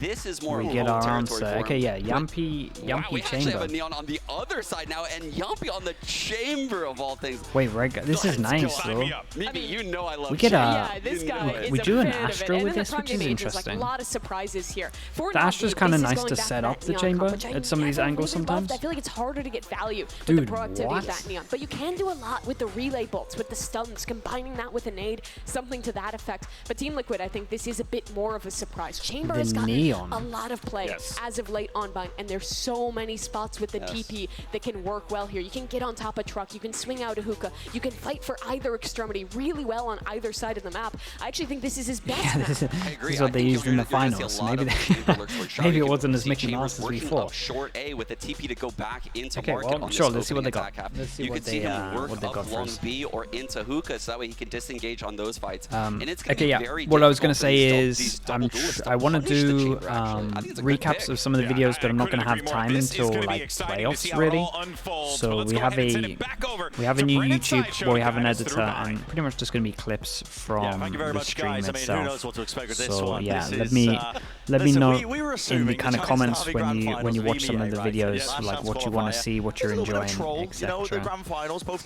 This is more we get our answer. Okay, yeah, Yampy we actually have chamber. a Neon on the other side now, and Yampy on the chamber of all things. Wait, right, this is nice though. Maybe you know I love. We get this guy is we a do an fan of it. Astro And with then this, the which is Prime Mage interesting. Like a lot of surprises here. For The Astro's kind of Navi, nice to set up the chamber at some of these angles sometimes. I feel like it's harder to get value with Dude, the proactivity what? of that Neon. But you can do a lot with the relay bolts, with the stuns, combining that with a nade, something to that effect. But Team Liquid, I think this is a bit more of a surprise. Chamber has gotten Neon. a lot of play as of late on Bind, and there's so many spots with the TP that can work well here. You can get on top of truck, you can swing out a hookah, you can fight for either extremity really well on either side of the map. I actually think this is his best map. This is what they used in the finals. Maybe it wasn't as Mickey Mouse as we thought. Short A with the TP to go back into Okay, market well, on sure, this let's see what they opening got. attack. Let's see You what can see him work they got up for long us. B or into hookah, so that way he can disengage on those fights. And it's gonna Okay, be yeah. very What I was difficult gonna for say these is, double duelists I want to punish the do chamber, actually. I think it's a good recaps pick. of some of the videos, but I'm not going to have time until like playoffs really. So we have a new YouTube where we have an editor, and pretty much just going to be clips from the stream itself. So yeah, let me know in the kind of comments when you watch some of the videos, like what you want to see, what you're enjoying, etc.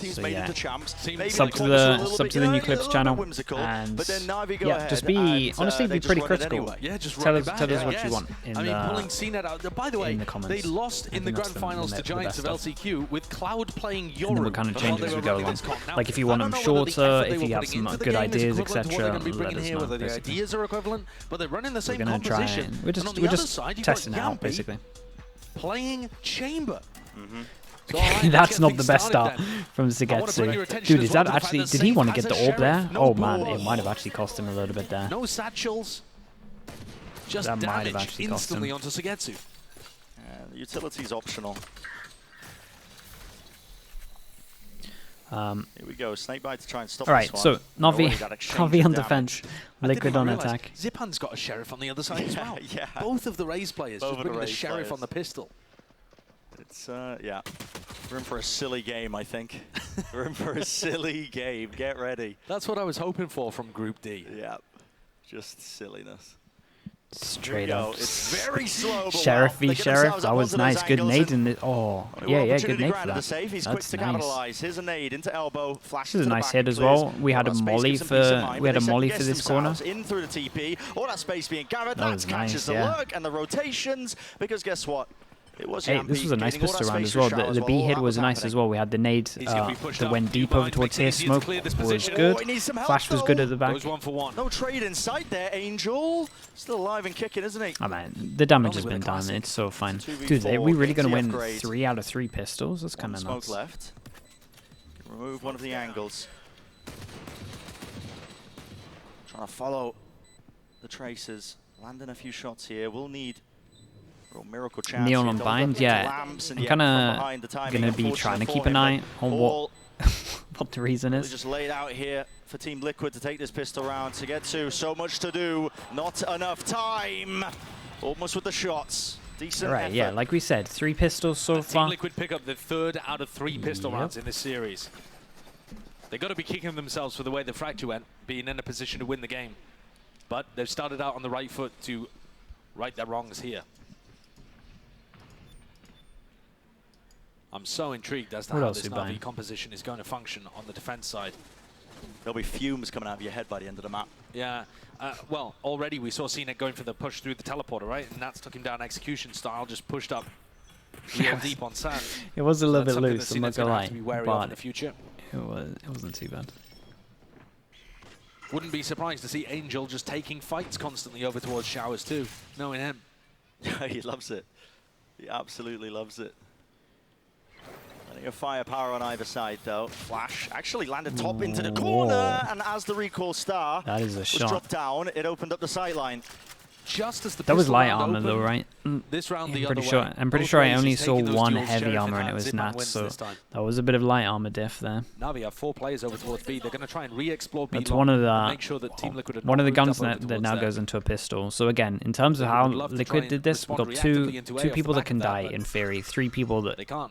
So yeah, sub to the new clips channel, and yeah, just be honestly be pretty critical. Tell us what you want in the comments. They lost in the grand finals to Giants of LCQ with Cloud playing Yoru. And then we'll kind of change as we go along. Like if you want them shorter, if you have some good ideas, etc. Let us know. The ideas are equivalent, but they're running the same composition. We're just testing it out, basically. Playing chamber. That's not the best start from Zagetsu. Dude, is that actually... Did he want to get the orb there? Oh man, it might have actually cost him a little bit there. No satchels. Just that might have damage actually cost instantly him. onto Zagetsu. The utility's optional. Here we go, Snakebite to try and stop Alright, this so one. Navi on defense, Liquid on attack. Zipan's got a sheriff on the other side as well. Yeah. Both of the Raze players Both just bringing the sheriff on the pistol. It's, yeah. We're in for a silly game, I think. We're in for a silly game. Get ready. That's what I was hoping for from Group D. Yeah. Just silliness. Straight up. It's very slow. Sheriff v Sheriff. That was nice. Good nade in the. Oh, yeah, good nade for that. He's quick to capitalize. Here's a nade into elbow. Flash. This is a nice hit as well. We had a molly for this corner. In through the TP. All that space being gathered. That catches the lurk and the rotations. Because guess what? Hey, this was a nice pistol round as well. The B hit was nice as well. We had the nade that went deep over towards here. Smoke was good. Flash was good at the back. No trade inside there, Angel. Still alive and kicking, isn't he? Oh man, the damage has been done. It's so fine. Dude, are we really going to win 3 out of 3 pistols? That's kind of nuts. Smoke left. Remove one of the angles. Trying to follow the traces. Landing a few shots here. We'll need... Miracle chance. Neon on bind, yeah. I'm kind of going to be trying to keep an eye on what the reason is. Just laid out here for Team Liquid to take this pistol round to get to. So much to do, not enough time. Almost with the shots. Decent right, effort. yeah, like we said, 3 pistols so far. Team Liquid pick up the 3rd out of 3 pistol rounds in this series. They've got to be kicking themselves for the way the Fracture went, being in a position to win the game. But they've started out on the right foot to right their wrongs here. I'm so intrigued as to how this Navi composition is going to function on the defense side. There'll be fumes coming out of your head by the end of the map. Yeah. Well, already we saw CNET going for the push through the teleporter, right? And that's took him down execution style, just pushed up real deep on sand. It was a little bit loose, I'm not gonna lie. Be wary of in the future. It wasn't too bad. Wouldn't be surprised to see Angel just taking fights constantly over towards Showers too, knowing him. He loves it. He absolutely loves it. Plenty of firepower on either side, though. Flash actually landed top into the corner, and as the recall star was dropped down, it opened up the sideline. Just as the that was light armor, though, right? This round, I'm pretty sure I only saw 1 heavy armor, and it was Nats, so that was a bit of light armor diff there. Navi have 4 players over towards B. They're going to try and re-explore B. That's one of the make sure that Team Liquid one of the guns that now goes into a pistol. So again, in terms of how Liquid did this, we've got two people that can die in theory, 3 people that they can't.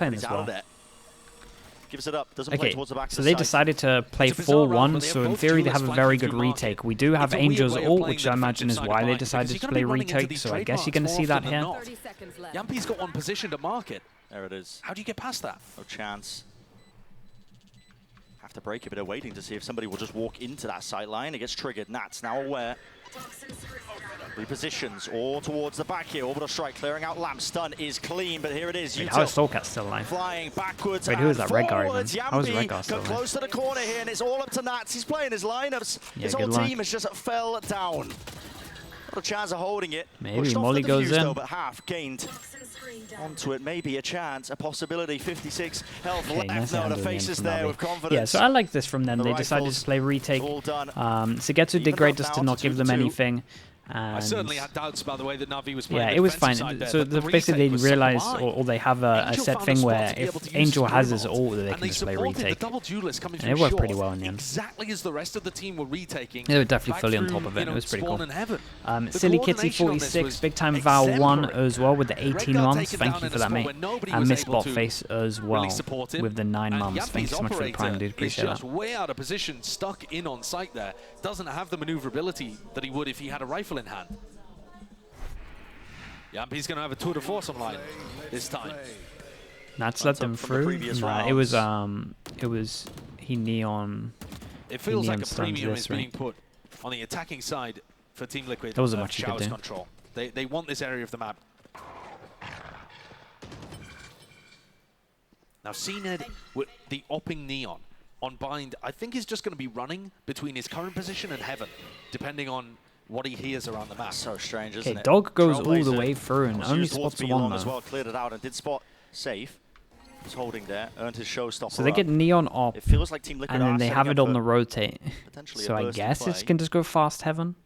playing He's this out well. of there. Gives it up. Doesn't play towards the back. So they decided to play 4-1. So in theory, they have a very good retake. We do have Angel's ult, which I imagine is why they decided to play retake. So I guess you're going to see that here. Yampi's got one position to market. There it is. How do you get past that? No chance. Have to break a bit of waiting to see if somebody will just walk into that sight line. It gets triggered. Nat's now aware. Repositions all towards the back here. Orbital strike clearing out Lamp. Stun is clean, but here it is. Wait, how is Soulcat still alive? Flying backwards. Wait, who is that Redgar even? How is Yampi Redgar still alive? close to the corner here, and it's all up to Nats. He's playing his lineups. Yeah, his whole team has just fell down. Not a chance of holding it. Maybe Molly goes in. Though, but half gained onto it. Maybe a chance, a possibility. 56 health left. No, the faces there with confidence. Yeah, so I like this from them. They decided to play retake. Sugetsu did great just to not give them anything. I certainly had doubts, by the way, that Navi was playing. Yeah, it was fine. So basically, they realized, or they have a set thing where if Angel has his ult, they can just play retake. And it worked pretty well in the end. Exactly as the rest of the team were retaking. They were definitely fully on top of it. It was pretty cool. Silly Kitty 46, big time Val 1 as well with the 18 months. Thank you for that, mate. And Miss Botface as well with the 9 months. Thanks so much for the prime, dude. Appreciate that. Just way out of position, stuck in on sight there. Doesn't have the maneuverability that he would if he had a rifle in hand. Yampi's going to have a tour de force online this time. Nats let them through. Nah, it was he neon. It feels like a premium is being put on the attacking side for Team Liquid. There wasn't much you could do. Control. They want this area of the map. Now CNED with the opping neon on bind, I think he's just going to be running between his current position and heaven, depending on what he hears around the map. So strange, isn't it? Dog goes all the way through and only spots one as well, cleared it out and did spot safe. He's holding there, earned his showstopper. So they get neon op, it feels like Team Liquid and then they have it on the rotate. So I guess it can just go fast heaven.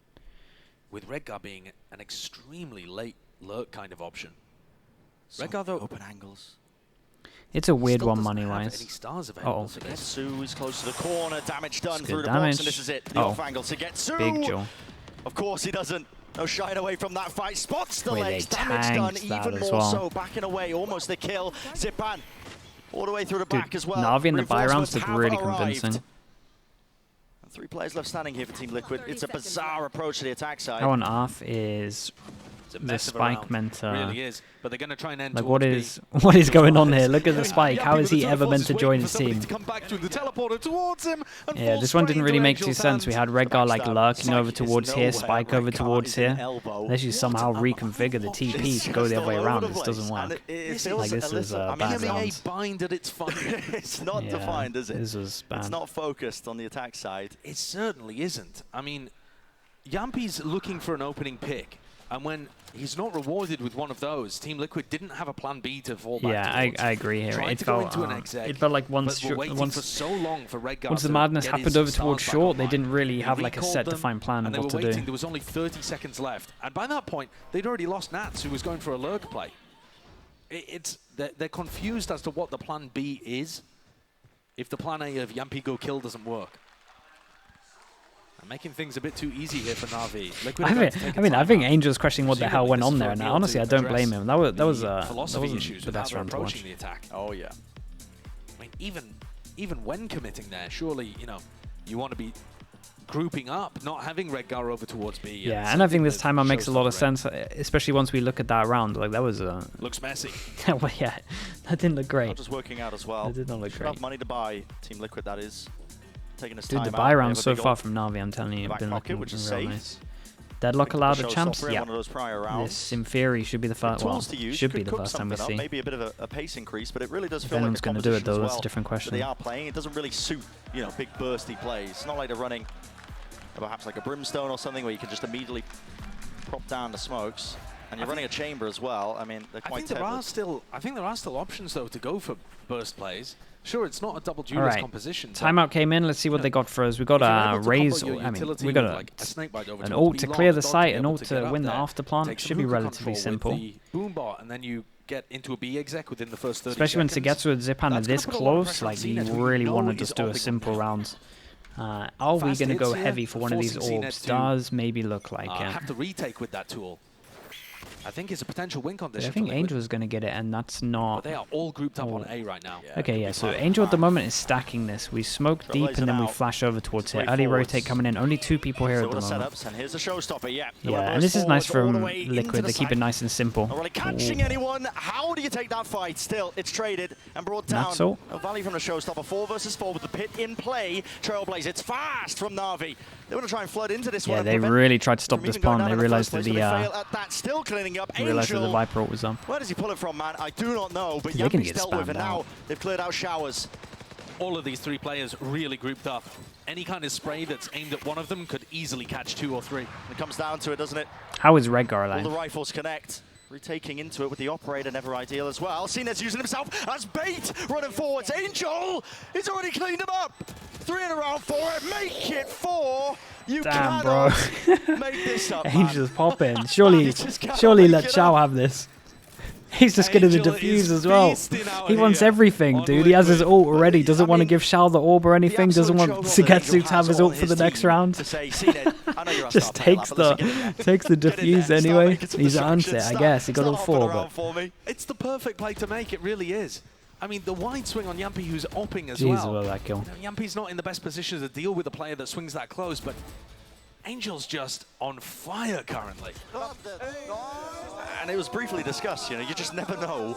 With Redgar being an extremely late lurk kind of option. Redgar though, open angles. It's a weird one money-wise. Uh-oh. Getsu is close to the corner. Damage done through the box, and this is it. The off angle to Getsu. Big jaw. Of course he doesn't. No shying away from that fight. Spots the legs. Damage done even more so. Backing away. Almost the kill. Zipan all the way through the back as well. Navi in the buy rounds look really convincing. And 3 players left standing here for Team Liquid. It's a bizarre approach to the attack side. How on earth is the spike meant to... Really is. But they're going to try and end like what is going on here? Look at the spike. How is he ever meant to join his team? Yeah, this one didn't really make too sense. We had Redgar like lurking over towards here, spike over towards here. Unless you somehow reconfigure the TP to go the other way around, this doesn't work. Like this is bad rounds. It's not defined, is it? This is bad. It's not focused on the attack side. It certainly isn't. I mean, Yampi's looking for an opening pick. And when he's not rewarded with one of those, Team Liquid didn't have a plan B to fall back towards. I agree here. It felt like once the madness happened over towards short, they didn't really have like a set defined plan of what to do. There was only 30 seconds left. And by that point, they'd already lost Nats, who was going for a lurk play. They're confused as to what the plan B is if the plan A of Yampi go kill doesn't work. Making things a bit too easy here for Navi. I think Angel's questioning what the hell went on there, and honestly, I don't blame him. That wasn't the best round to watch. Oh yeah. I mean, even when committing there, surely you want to be grouping up, not having Redgar over towards B. Yeah, and I think this timeout makes a lot of sense, especially once we look at that round. Like that was looks messy. Well, yeah, that didn't look great. Not just working out as well. It did not look great. Have money to buy Team Liquid, that is. Dude, the buy round so far from Navi, I'm telling you, been looking real nice. Deadlock allowed at champs? Yeah. This, in theory, should be the first. Well, should be the first time we see. Maybe a bit of a pace increase, but it really does if feel anyone's like going to do it, though, that's a different question. They are playing. It doesn't really suit, big bursty plays. It's not like they're running perhaps like a Brimstone or something where you can just immediately prop down the smokes. And you're running a chamber as well. I mean, they're quite I think there are still options though to go for burst plays. Sure, it's not a double duelist composition. Timeout came in. Let's see what they got for us. We got a raise. I mean, we got an ult to clear the site, an ult to win the after plant. Should be relatively simple. Boombot, and then you get into a B exec within the first 30 especially when Sugetsu and Zipan are this close. Like you really want to just do a simple round. Are we going to go heavy for one of these orbs? Does maybe look like it. Have to retake with that tool. I think it's a potential win condition. I think Angel is going to get it, and that's not... But they are all grouped up on A right now. Yeah, okay, yeah, so Angel at the moment is stacking this. We smoke deep, and then we flash over towards here. Early rotate coming in. Only 2 people here at the moment. And here's the showstopper, yeah. Yeah, and this is nice from Liquid. They keep it nice and simple. Not really catching anyone. How do you take that fight? Still, it's traded and brought down. No value from the showstopper. 4 versus 4 with the pit in play. Trailblaze, it's fast from NAVI. They want to try and flood into this one. Yeah, they really tried to stop the spawn. They realized that still cleaning up. Realized that the Viper ult was on. Where does he pull it from, man? I do not know, but Yampi's dealt with it now. They've cleared out showers. All of these 3 players really grouped up. Any kind of spray that's aimed at one of them could easily catch 2 or 3. It comes down to it, doesn't it? How is Redgar All the rifles connect. Retaking into it with the operator, never ideal as well. Sinez using himself as bait, running forwards. Angel is already cleaned him up. 3 in a round for it. Make it 4. You cannot make this up, man. Angel's popping. Surely let Xiao have this. He's just getting the defuse as well. He wants everything, dude. He has his ult already. Doesn't want to give Xiao the orb or anything. Doesn't want Sugetsu to have his ult for the next round. Just takes the defuse anyway. He's answered it, I guess. He got all 4, but... It's the perfect play to make. It really is. I mean, the wide swing on Yampi, who's opping as well. well. That kill. Yampi's not in the best position to deal with a player that swings that close, but Angel's just on fire currently. And it was briefly discussed, you know, you just never know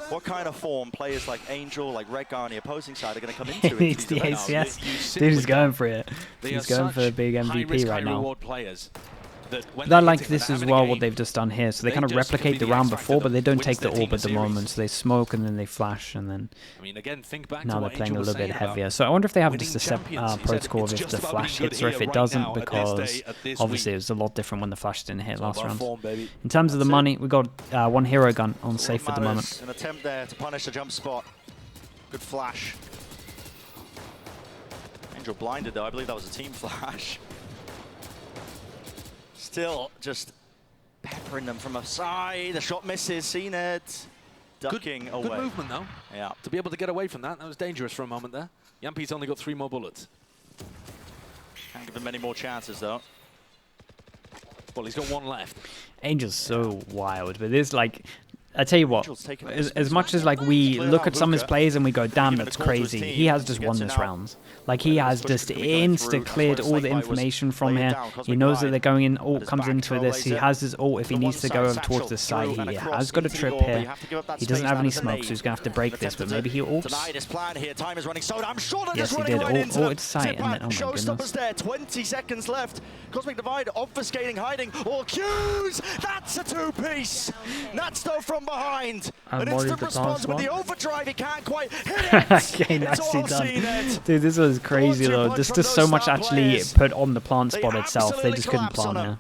what kind of form players like Angel, like Redgar on the opposing side are going to come into. He needs the ACS. Dude is going for it. He's going for the big MVP right now. I like this as well, what they've just done here. So they kind of replicate the round before, but they don't take the orb at the moment. So they smoke and then they flash, and then now they're playing a little bit heavier. So I wonder if they have just a set protocol of if the flash hits or if it doesn't, because obviously it was a lot different when the flash didn't hit last round. In terms of the money, we got 1 hero gun on safe at the moment. An attempt there to punish the jump spot. Good flash. Angel blinded though. I believe that was a team flash. Still just peppering them from a side. The shot misses. Seen it. Ducking away. Good movement, though. Yeah. To be able to get away from that. That was dangerous for a moment there. Yampi's only got 3 more bullets. Can't give him many more chances, though. Well, he's got 1 left. Angel's so wild, but there's like... I tell you what, as much as like we look at some of his plays and we go, damn, that's crazy, he has just won this round. Like he has just insta-cleared all the information from here. He knows that they're going in, ult comes into this, he has his ult if he needs to go over towards the side. He has got a trip here. He doesn't have any smoke, so he's going to have to break this, but maybe he ults. Yes, he did. Ulted sight, and then, oh my goodness. 20 seconds left. Cosmic Divide obfuscating, hiding, all Qs! That's a 2-piece! That's though from behind. An instant response with the overdrive, he can't quite hit it. Okay, nicely done. Dude, this was crazy though. There's just so much actually put on the plant spot itself. They just couldn't plant here.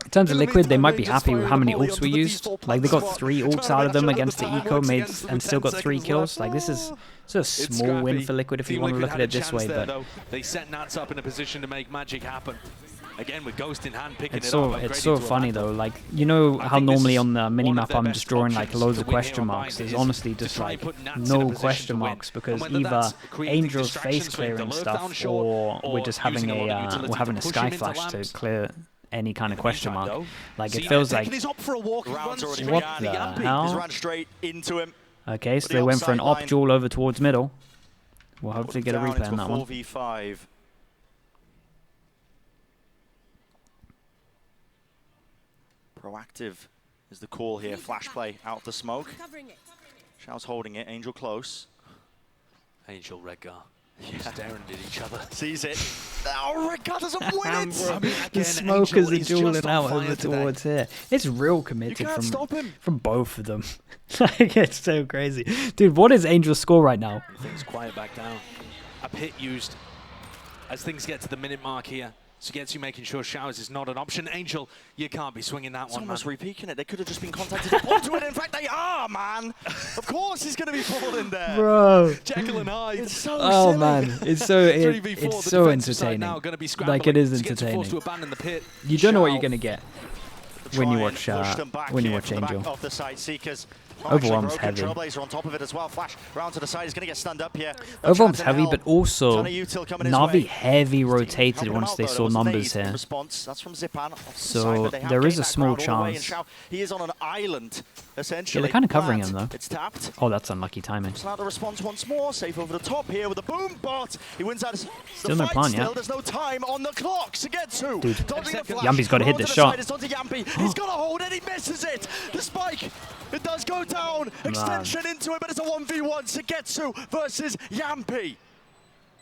In terms of Liquid, they might be happy with how many ults we used. Like, they got 3 ults out of them against the eco, and still got 3 kills. Like, this is a small win for Liquid if you want to look at it this way. But they set Nats up in a position to make magic happen. Again, with Ghost in hand, picking it up. It's so funny though. Like, you know how normally on the minimap I'm just drawing like loads of question marks. There's honestly just like no question marks, because either Angel's face clearing stuff, or we're just having a sky flash to clear any kind of question mark. Like, it feels like, what the hell? Okay, so they went for an op duel over towards middle. We'll hopefully get a replay on that one. 4v5. Proactive is the call here. Flash play out of the smoke. Xiao's holding it. Angel close. Angel, Redgar. Staring at each other. Sees it. Oh, Redgar doesn't win it! I mean, the smokers are dueling out over towards here. It's real committed from both of them. Like, it's so crazy. Dude, what is Angel's score right now? Things quiet back down. A pit used as things get to the minute mark here. Sugetsu making sure showers is not an option. Angel, you can't be swinging that one, man. It's almost repeaking it. They could have just been contacted onto it. In fact, they are, man. Of course he's going to be falling there. Bro. Jekyll and Hyde. It's so silly. Man. It's so entertaining. Like, it is entertaining. You don't know what you're going to get when you watch Angel. Off the side, Seekers Overwhelm's heavy. Trailblazer on top of it as well. Flash round to the side. He's going to get stunned up here. Overwhelm's heavy, but also Navi heavy rotated once they saw numbers here. That's from Zipan. So there is a small chance. He is on an island, essentially. Yeah, they're kind of covering him though. It's tapped. Oh, that's unlucky timing. Now the response once more. Safe over the top here with a boom bot. He wins out. Still no plan yet. There's no time on the clock to get to. Dude, Yampi's got to hit this shot. It's onto Yampi. He's got to hold it. He misses it. The spike. It does go down. Extension into it, but it's a 1v1. Sugetsu versus Yampi.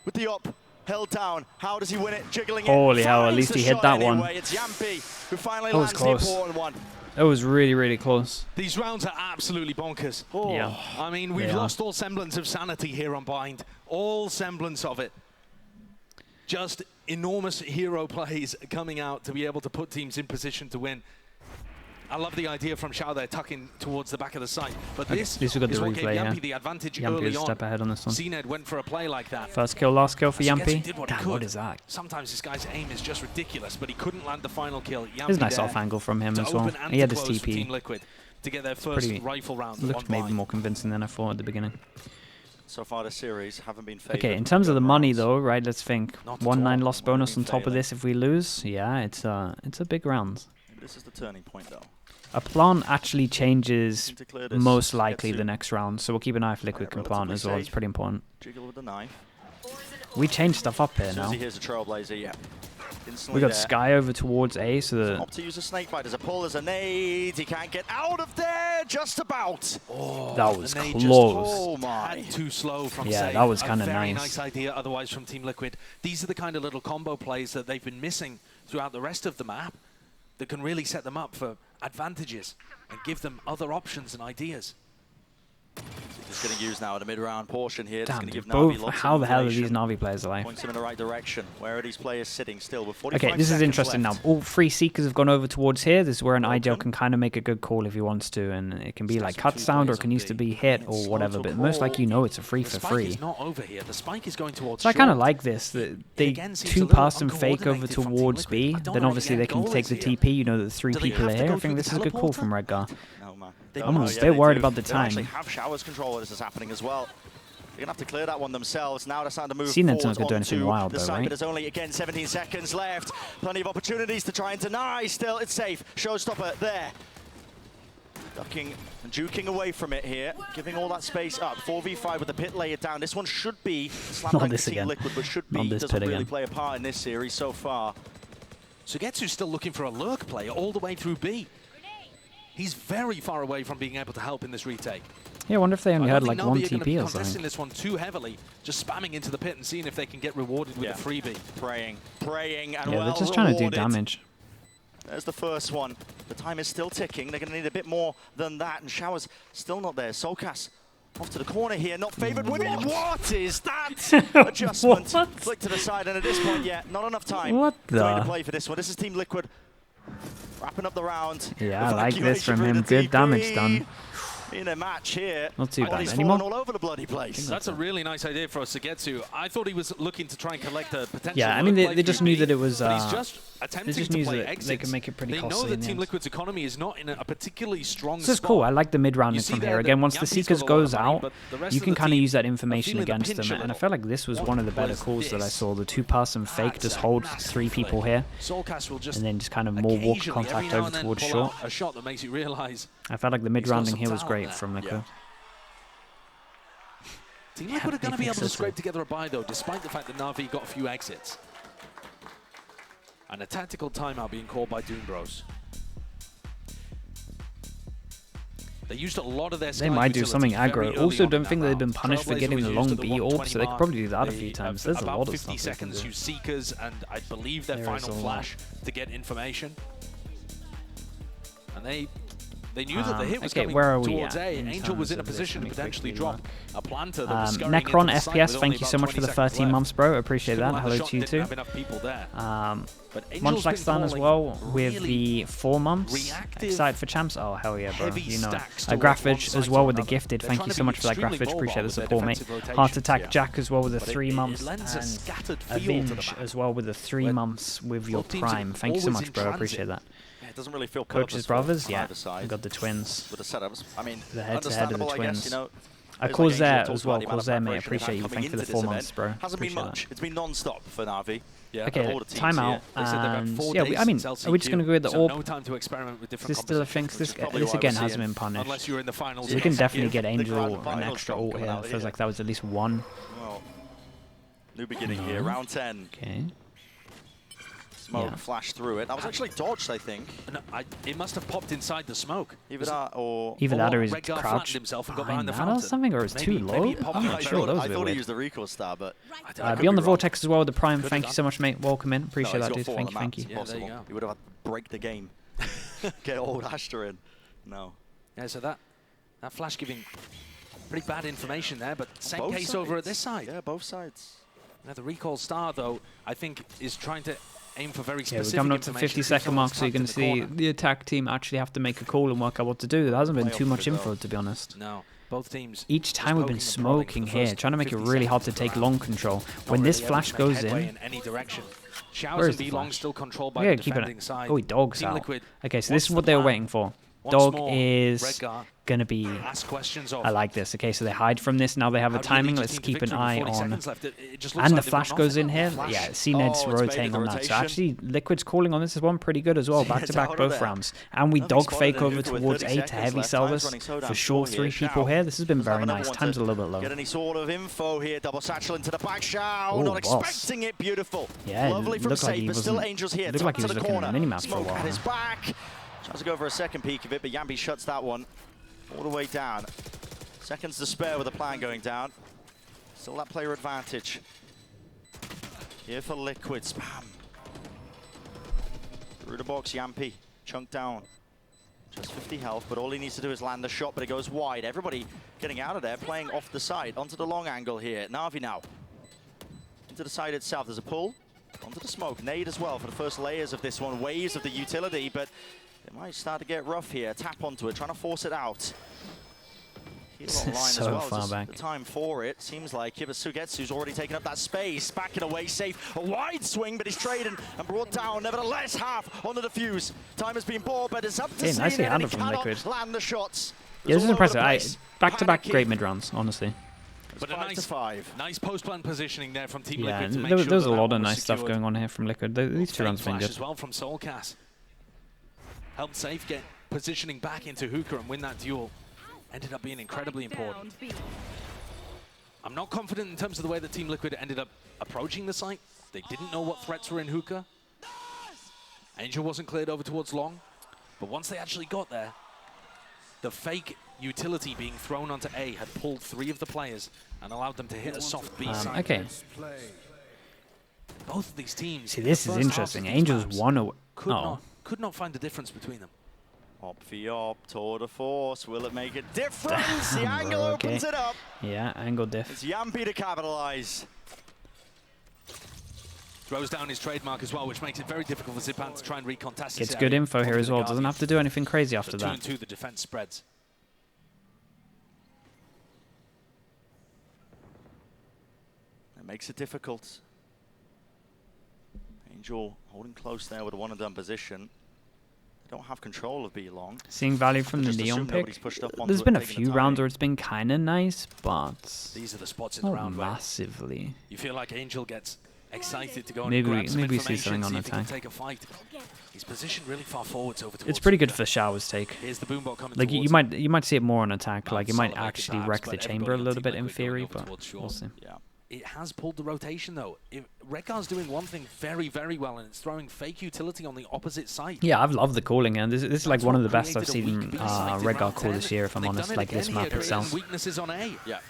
With the up held down. How does he win it? Jiggling it. Holy hell, at least he hit that one. It's Yampi who finally That was lands close. the important one. It was really, really close. These rounds are absolutely bonkers. Oh. Yeah. I mean, we've lost all semblance of sanity here on Bind. All semblance of it. Just enormous hero plays coming out to be able to put teams in position to win. I love the idea from Xiao there, tucking towards the back of the site. But this is what gave Yampi the advantage early on. Step ahead on this one. CNED went for a play like that. First kill, last kill for Yampi. Damn, what is that? Sometimes this guy's aim is just ridiculous, but he couldn't land the final kill. There's a nice off angle from him as well. He had his TP. Liquid to get their first rifle round. Looked maybe more convincing than I thought at the beginning. So far the series haven't been favored. Okay, in terms of the money though, right, let's think. 1-9 loss bonus on top of this if we lose. Yeah, it's a big round. This is the turning point though. A plant actually changes most likely the next round, so we'll keep an eye if Liquid can plant as well. It's pretty important. Jiggle with the knife. We changed stuff up here now. Here's a Trailblazer, yeah. We got Sky over towards A, so the... Opt to use a snake bite. There's a pull, there's a nade. He can't get out of there, just about. Oh, that was close. Oh my. Too slow from Yeah, Save. that was kind of Very nice. nice idea otherwise from Team Liquid. These are the kind of little combo plays that they've been missing throughout the rest of the map that can really set them up for advantages and give them other options and ideas. He's getting used now at a mid-round portion here. Damn, Going to give both, Navi lots how of the hell are these information. Navi players alive? Points him in the right direction. Where are these players sitting still? With 45 Okay, this is interesting left. now. All three Seekers have gone over towards here. This is where an IGL can kind of make a good call if he wants to, and it can be like cut sound or it can use to be hit or whatever, but most likely you know it's a free for free. Is not over here. The spike is going towards So I kind of like this. That they two-pass and fake over towards B, then obviously they can take the TP. You know that 3 people are here. I think this is a good call from Redgar. I'm still worried about the time. They actually have Showers control where this is happening as well. They're going to have to clear that one themselves. Now they're starting to move CNED's not forward going to do anything wild though, right? But there's only, again, 17 seconds left. Plenty of opportunities to try and deny. Still, it's safe. Showstopper there. Ducking and juking away from it here. Giving all that space up. 4v5 with the pit layered down. This one should be slam this Team Liquid, but should be. Doesn't really play a part in this series so far. Sugetsu's still looking for a lurk player all the way through B. He's very far away from being able to help in this retake. Yeah, I wonder if they only had like one TP or something. This one too heavily, just spamming into the pit and seeing if they can get rewarded with a freebie. Praying, and yeah, they're just trying to do damage. There's the first one. The time is still ticking. They're going to need a bit more than that, and Shower's still not there. Solkas off to the corner here, not favored with it. What is that? Adjustment. Flick to the side, and at this point, not enough time to play for this one. This is Team Liquid wrapping up the round. Yeah, I like this from him. Good damage done. In a match here. Not too bad anymore. All over the bloody place. That's a really nice idea for Sugetsu. I thought he was looking to try and collect a potential. Yeah, I mean they just knew that it was. He's just attempting to play exits. They can make it pretty costly. They know that Team Liquid's economy is not in a particularly strong spot. This is cool. I like the mid rounding from here. Again, once the Seekers goes out, you can kind of use that information against them. And I felt like this was one of the better calls that I saw. The 2-pass and fake, just hold 3 people here, and then just kind of more walk contact over towards short. A shot that makes you realize. I felt like the mid rounding here was great from Liquid. Team Liquid are going to be able to scrape together a buy, though, despite the fact that Navi got a few exits. And a tactical timeout being called by Doom Bros. They used a lot of their They might do something aggro. Also, don't think they've been punished for getting the long B orb, so they could probably do that a few times. There's a lot of stuff. About 50 seconds, use Seekers, and I believe their final flash to get information. And they knew that the hit was coming towards A. Angel was in a position to potentially drop a planter that was scurrying Necron into the FPS, site thank you so much for the 13 months, bro. Appreciate that. Hello to you too. Munchbackstan as well with the 4 months. Excited for champs? Oh, hell yeah, bro. You know it. Graphage as well with the gifted. Thank you so much for that, Graphage. Appreciate the support, mate. Heart Attack Jack as well with the 3 months. And Avenge as well with the 3 months with your Prime. Thank you so much, bro. Appreciate that. It doesn't really feel Coach's brothers, yeah. Side. We got the twins. With the setups, I mean, the head-to-head of the twins. Guess, you know, Corsair as well. Corsair, mate, appreciate you. Thank you for the 4 months, bro. Hasn't been much. It's been non-stop for NAVI. Yeah, okay, timeout. Yeah, I mean, are we just going to go with the orb? No time to experiment with different this still a thing? This again hasn't been punished. Unless you're in the finals. So we can definitely get Angel an extra ult here. Feels like that was at least one. Well, new beginning here, round 10. Okay. Smoke flashed through it. That was actually dodged, I think. No, it must have popped inside the smoke. Either that or he's crouched himself and got behind the that or something, or it's too low. I'm not sure. That was a bit I thought weird. he used the recoil star, but Beyond the Vortex as well with the Prime. Thank you so much, mate. Welcome in. Appreciate that, dude. Thank you. Yeah, there you go. He would have had to break the game. Get old Astra in. No. Yeah, so that flash giving pretty bad information there, but same both case sides. over at this side. Yeah, both sides. Now the recall star, though, I think is trying to aim for very specific we're coming up to the 50-second mark, so you can see the attack team actually have to make a call and work out what to do. There hasn't been too much info, to be honest. No, both teams. Each time we've been smoking here, trying to make it really hard to take long control. When this flash goes in, any direction. Where is the flash? Still controlled by the defending side. Oh, he dogs out. Okay, so this is what they were waiting for. Dog is going to be... I like this. Okay, so they hide from this. Now they have a timing. Let's keep an eye on... And the flash goes in here. Yeah, CNED's rotating on that. So actually, Liquid's calling on this as one pretty good as well. Back-to-back both rounds. And we dog fake over towards A to heavy Selvus. For sure, 3 people here. This has been very nice. Time's a little bit low. Get any sort of info here. Double satchel into the back. Shao, not expecting it. Beautiful. Yeah, lovely from safe, but still Angels here. Looked like he was looking at the minimap for a while. At his back. Tries to go for a second peek of it, but Yambi shuts that one all the way down. Seconds to spare with the plan going down. Still that player advantage. Here for Liquid. Spam. Through the box, Yampi. Chunked down. Just 50 health, but all he needs to do is land the shot, but it goes wide. Everybody getting out of there, playing off the side. Onto the long angle here. NAVI now. Into the side itself. There's a pull. Onto the smoke. Nade as well for the first layers of this one. Waves of the utility, but it might start to get rough here. Tap onto it, trying to force it out. He's online so as well. far back. The time for it seems like Sugetsu's already taken up that space. Backing away safe. A wide swing, but he's traded and brought down. Nevertheless, half on the defuse. Time has been bought, but it's up to CNED, nicely and he handled from cannot Liquid. land the shots. Yeah, this is impressive. Back-to-back great mid rounds, honestly. But a nice post-plan positioning there from Team yeah, Liquid to make there sure was a lot of nice stuff going on here from Liquid. These 2 rounds have been good. As well from Soulcast. Helped Safe get positioning back into Hookah and win that duel. Ended up being incredibly important. I'm not confident in terms of the way that Team Liquid ended up approaching the site. They didn't know what threats were in Hookah. Angel wasn't cleared over towards Long. But once they actually got there, the fake utility being thrown onto A had pulled 3 of the players and allowed them to hit a soft B side. Okay. Both of these teams. See, this is interesting. Angels won. Could not find the difference between them. Op v op, tour de force. Will it make a difference? The angle opens it up. Yeah, angle diff. It's Yampi to capitalize. Throws down his trademark as well, which makes it very difficult for Zipan to try and recontest. It's good info here as well. Doesn't have to do anything crazy after that. 2-2, the defense spreads. It makes it difficult. Angel holding close there with a one-and-done position. They don't have control of B long. Seeing value from the Neon pick. There's been a few rounds where it's been kind of nice, but these are the spots in the round massively. You feel like Angel gets excited to go maybe and grab some we see something on attack. Take a fight. He's positioned really far forwards over towards. It's pretty good for Shower's take. Here's the boombot coming. Like you might see it more on attack. Like it might actually wreck the chamber a little bit in theory, but we'll see. Yeah. It has pulled the rotation though. Redguard's doing one thing very, very well, and it's throwing fake utility on the opposite side. Yeah, I've loved the calling, and this is like one of the best I've seen Redguard call this year, if I'm honest. Like this map itself. Weaknesses on A. Yeah.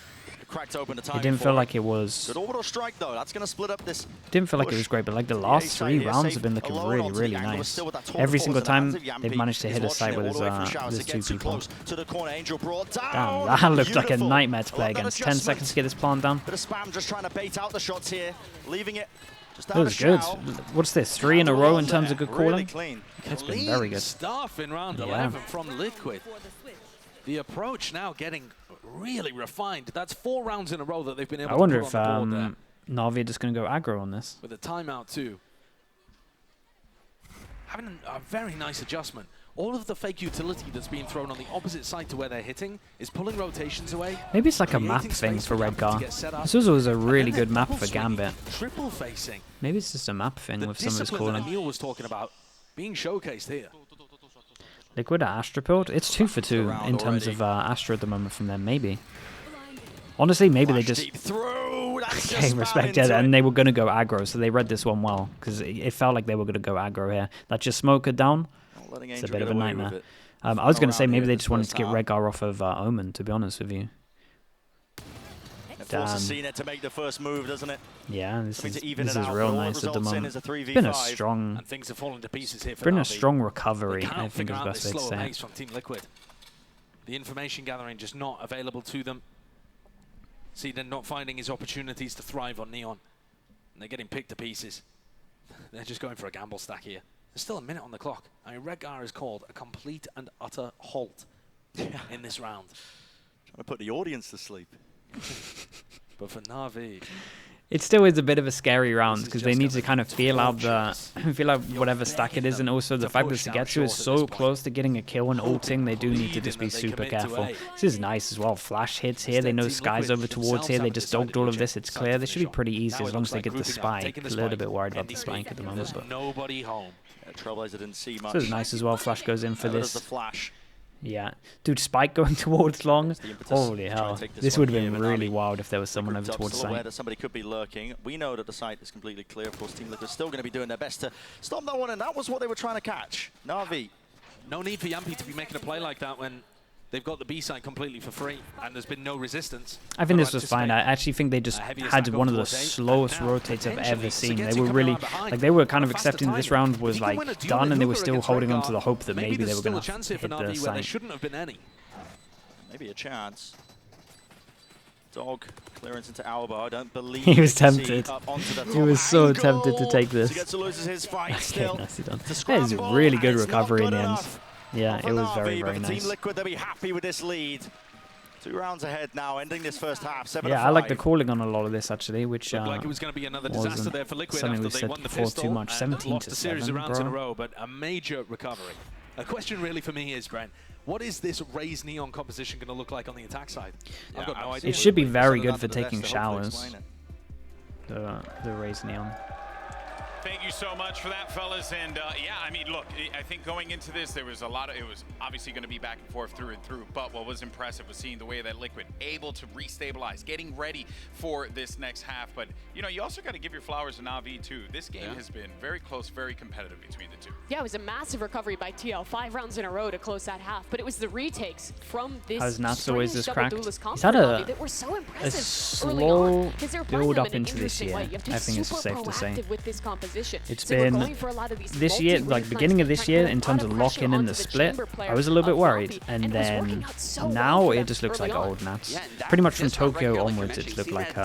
Cracked open the time. It didn't feel like it was. Good orbital strike though. That's going to split up this. Didn't feel like it was great, but like the last 3 rounds have been looking really, really nice. Every single time they've managed to hit a site with these 2 people. Damn, that looked like a nightmare to play against. 10 seconds to get this plant down. Bit of spam, just trying to bait out the shots here, leaving it. That was good. What's this? 3 in a row in terms of good calling? It's been very good. Stuff in round 11 from Liquid. The approach now getting really refined. That's 4 rounds in a row that they've been able to put on the board there. I wonder if NAVI are just going to go aggro on this. With a timeout too. having a very nice adjustment. All of the fake utility that's being thrown on the opposite side to where they're hitting is pulling rotations away. Maybe it's like a map thing for Redgar. This was always a really good map for Gambit. Triple facing. Maybe it's just a map thing with some of his calling. Emil was talking about being showcased here. Liquid at Astra build? It's 2 for 2 in terms of Astra at the moment from them, maybe. Honestly, maybe they just came respect it, and they were going to go aggro, so they read this one well, because it felt like they were going to go aggro here. That just smoker down, it's a bit of a nightmare. I was going to say maybe they just wanted to get Redgar off of Omen, to be honest with you. Forces Cena to make the first move, doesn't it? Yeah, this is real nice at the moment. It's been a strong, and things have fallen to pieces here for been NAVI. a strong recovery, I think is the best way to say it. From Team Liquid. The information gathering just not available to them. Cena not finding his opportunities to thrive on Neon. And they're getting picked to pieces. They're just going for a gamble stack here. There's still a minute on the clock. I mean, Redgar has called a complete and utter halt in this round. Trying to put the audience to sleep. But for NAVI, it still is a bit of a scary round because they need to kind of feel out whatever stack it is, and also the fact that Sugetsu is so close to getting a kill and ulting, they do need to just be super careful. This is nice as well. Flash hits here, they know Sky's over towards here, they just dogged all of this, it's clear. This should be pretty easy as long as they get the spike. A little bit worried about the spike at the moment, but nobody home. Trailblazer didn't see much. This is nice as well. Flash goes in for this. Yeah, dude, spike going towards long. Holy hell! This would have been really wild if there was someone over towards site. That somebody could be lurking. We know that the site is completely clear. Of course, Team Liquid is still going to be doing their best to stop that one, and that was what they were trying to catch. NAVI. No need for Yampi to be making a play like that when they've got the B side completely for free, and there's been no resistance. I think this was fine. I actually think they just had one of the slowest rotates I've ever seen. They were really, like, they were kind of accepting this round was like done, and they were still holding on to the hope that maybe they were going to hit the site. There shouldn't have been any. Maybe a chance. Dog clearance into Alba. I don't believe he was tempted. He was so tempted to take this. Okay, nicely done. That is a really good recovery in the end. Yeah, it was very, very nice. Team Liquid, they'll be happy with this lead. 2 rounds ahead now, ending this first half. 7-5. Yeah, I like the calling on a lot of this actually, which like it was going to be another disaster there for Liquid something after we they said won the before pistol too much. 17 to 7, rounds in a row, but a major recovery. A question really for me is, Brent, what is this Raze Neon composition going to look like on the attack side? Yeah, I've got no idea. It should be very good for taking showers. The Raze Neon. Thank you so much for that, fellas. And yeah, I mean, look, I think going into this, there was a lot of, it was obviously going to be back and forth through and through. But what was impressive was seeing the way that Liquid able to restabilize, getting ready for this next half. But, you know, you also got to give your flowers to NAVI too. This game has been very close, very competitive between the two. Yeah, it was a massive recovery by TL. 5 rounds in a row to close that half. But it was the retakes from this Has Nats always this cracked? He's had that were so a slow build up into this year, I think it's safe to say. With this composition. It's been this year, like beginning of this year, in terms of lock-in and the split, I was a little bit worried, and then now it just looks like old Nats. Pretty much from Tokyo onwards, it looked like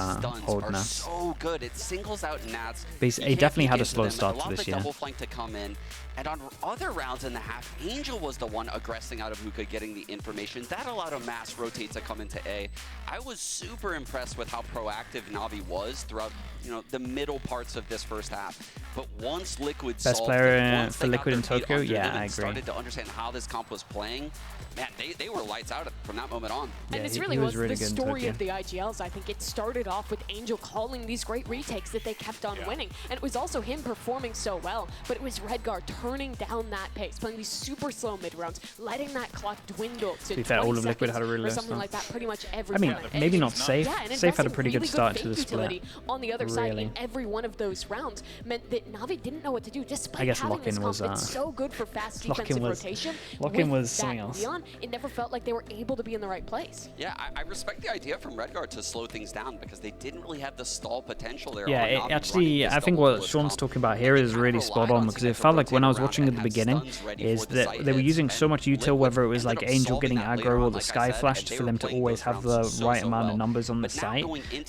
old Nats. So good, it singles out Nats. But he definitely had a slow start to this year. Double flank to come in. And on other rounds in the half, Angel was the one aggressing out of Hookah, getting the information. That allowed a mass rotate to come into A. I was super impressed with how proactive Navi was throughout, you know, the middle parts of this first half. But once Liquid best player for Liquid in Tokyo, yeah, I agree. Started to understand how this comp was playing. Man, they were lights out from that moment on. And yeah, this really was the story of the IGLs. I think it started off with Angel calling these great retakes that they kept on winning. And it was also him performing so well, but it was Redgar turning down that pace, playing these super slow mid rounds, letting that clock dwindle to 20 all of Liquid had a really or something like that pretty much every I mean, maybe not Safe. Yeah, Safe had a pretty good start to the split. On the other side in every one of those rounds meant that Navi didn't know what to do, despite I guess having this was comp that's so good for fast Lock-in defensive was, rotation. Lock-in was something else. Neon, it never felt like they were able to be in the right place. Yeah, I respect the idea from Redgar to slow things down because they didn't really have the stall potential there. Yeah, actually, I think what Sean's talking about here is really spot on because it felt like when I was watching at the beginning is that they were using so much util, whether it was like Angel getting aggro or the Sky Flash, for them to always have the right amount of numbers on the site.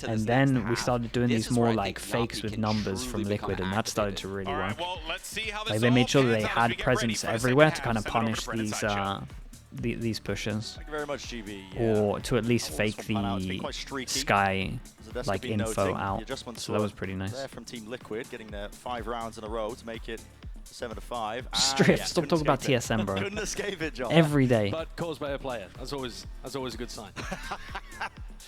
And then we started doing these more like fakes with numbers from Liquid, and that started to really work. Like they made sure that they had presence everywhere to kind of punish these pushes, Thank you very much, GB. or to at least fake the Sky like info out. So that was pretty nice. There from Team Liquid, getting their 5 rounds in a row to make it 7-5. Strift, stop talking about TSM, bro. Couldn't escape it, John. Every day. But caused by a player. That's always a good sign.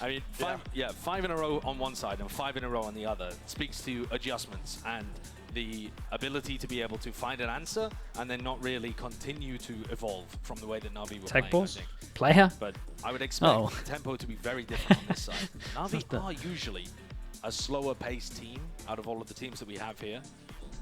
I mean, 5 in a row on one side and 5 in a row on the other speaks to adjustments and the ability to be able to find an answer and then not really continue to evolve from the way that Navi were Tech playing, balls? I think. Player? But I would expect tempo to be very different on this side. Navi are usually a slower paced team out of all of the teams that we have here.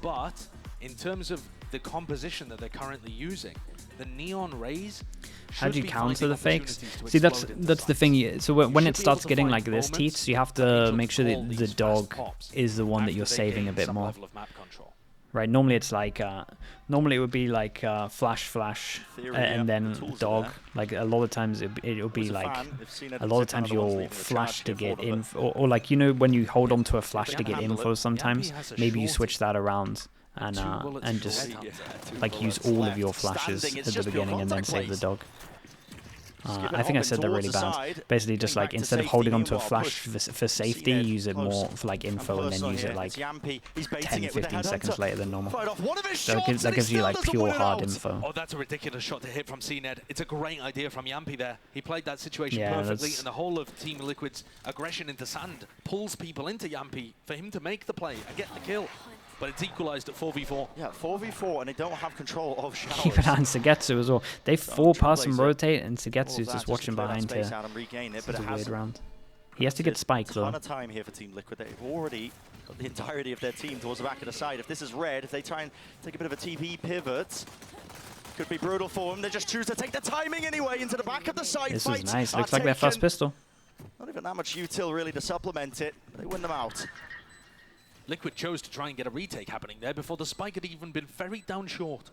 But in terms of the composition that they're currently using, the neon rays. How do you counter the fakes? See, that's the thing. So when it starts getting like this, Teats, you have to make sure that the dog is the one that you're saving a bit more. Right? Normally it's like normally it would be like flash, and then dog. Like a lot of times it'll be like a lot of times you'll flash to get info, or like when you hold on to a flash to get info. Sometimes maybe you switch that around. And just like use all of your flashes at the beginning and then save the dog. I think I said that really bad. Basically, just like instead of holding onto a flash for safety, use it more for like info and then use it like 10-15 seconds later than normal. That gives you like pure hard info. Oh, that's a ridiculous shot to hit from CNED. It's a great idea from Yampy there. He played that situation perfectly, and the whole of Team Liquid's aggression into sand pulls people into Yampy for him to make the play and get the kill. But it's equalized at 4v4. Yeah, 4v4, and they don't have control of showers. Keep it on Sugetsu as well. They 4-pass and rotate, and Sugetsu's just watching behind here. It's a weird round. He has to get spiked, though. A ton of time here for Team Liquid. They've already got the entirety of their team towards the back of the side. If this is red, if they try and take a bit of a TP pivot, could be brutal for them. They just choose to take the timing anyway into the back of the side. This is nice. Looks like their first pistol. Not even that much util really to supplement it. They win them out. Liquid chose to try and get a retake happening there before the spike had even been ferried down short.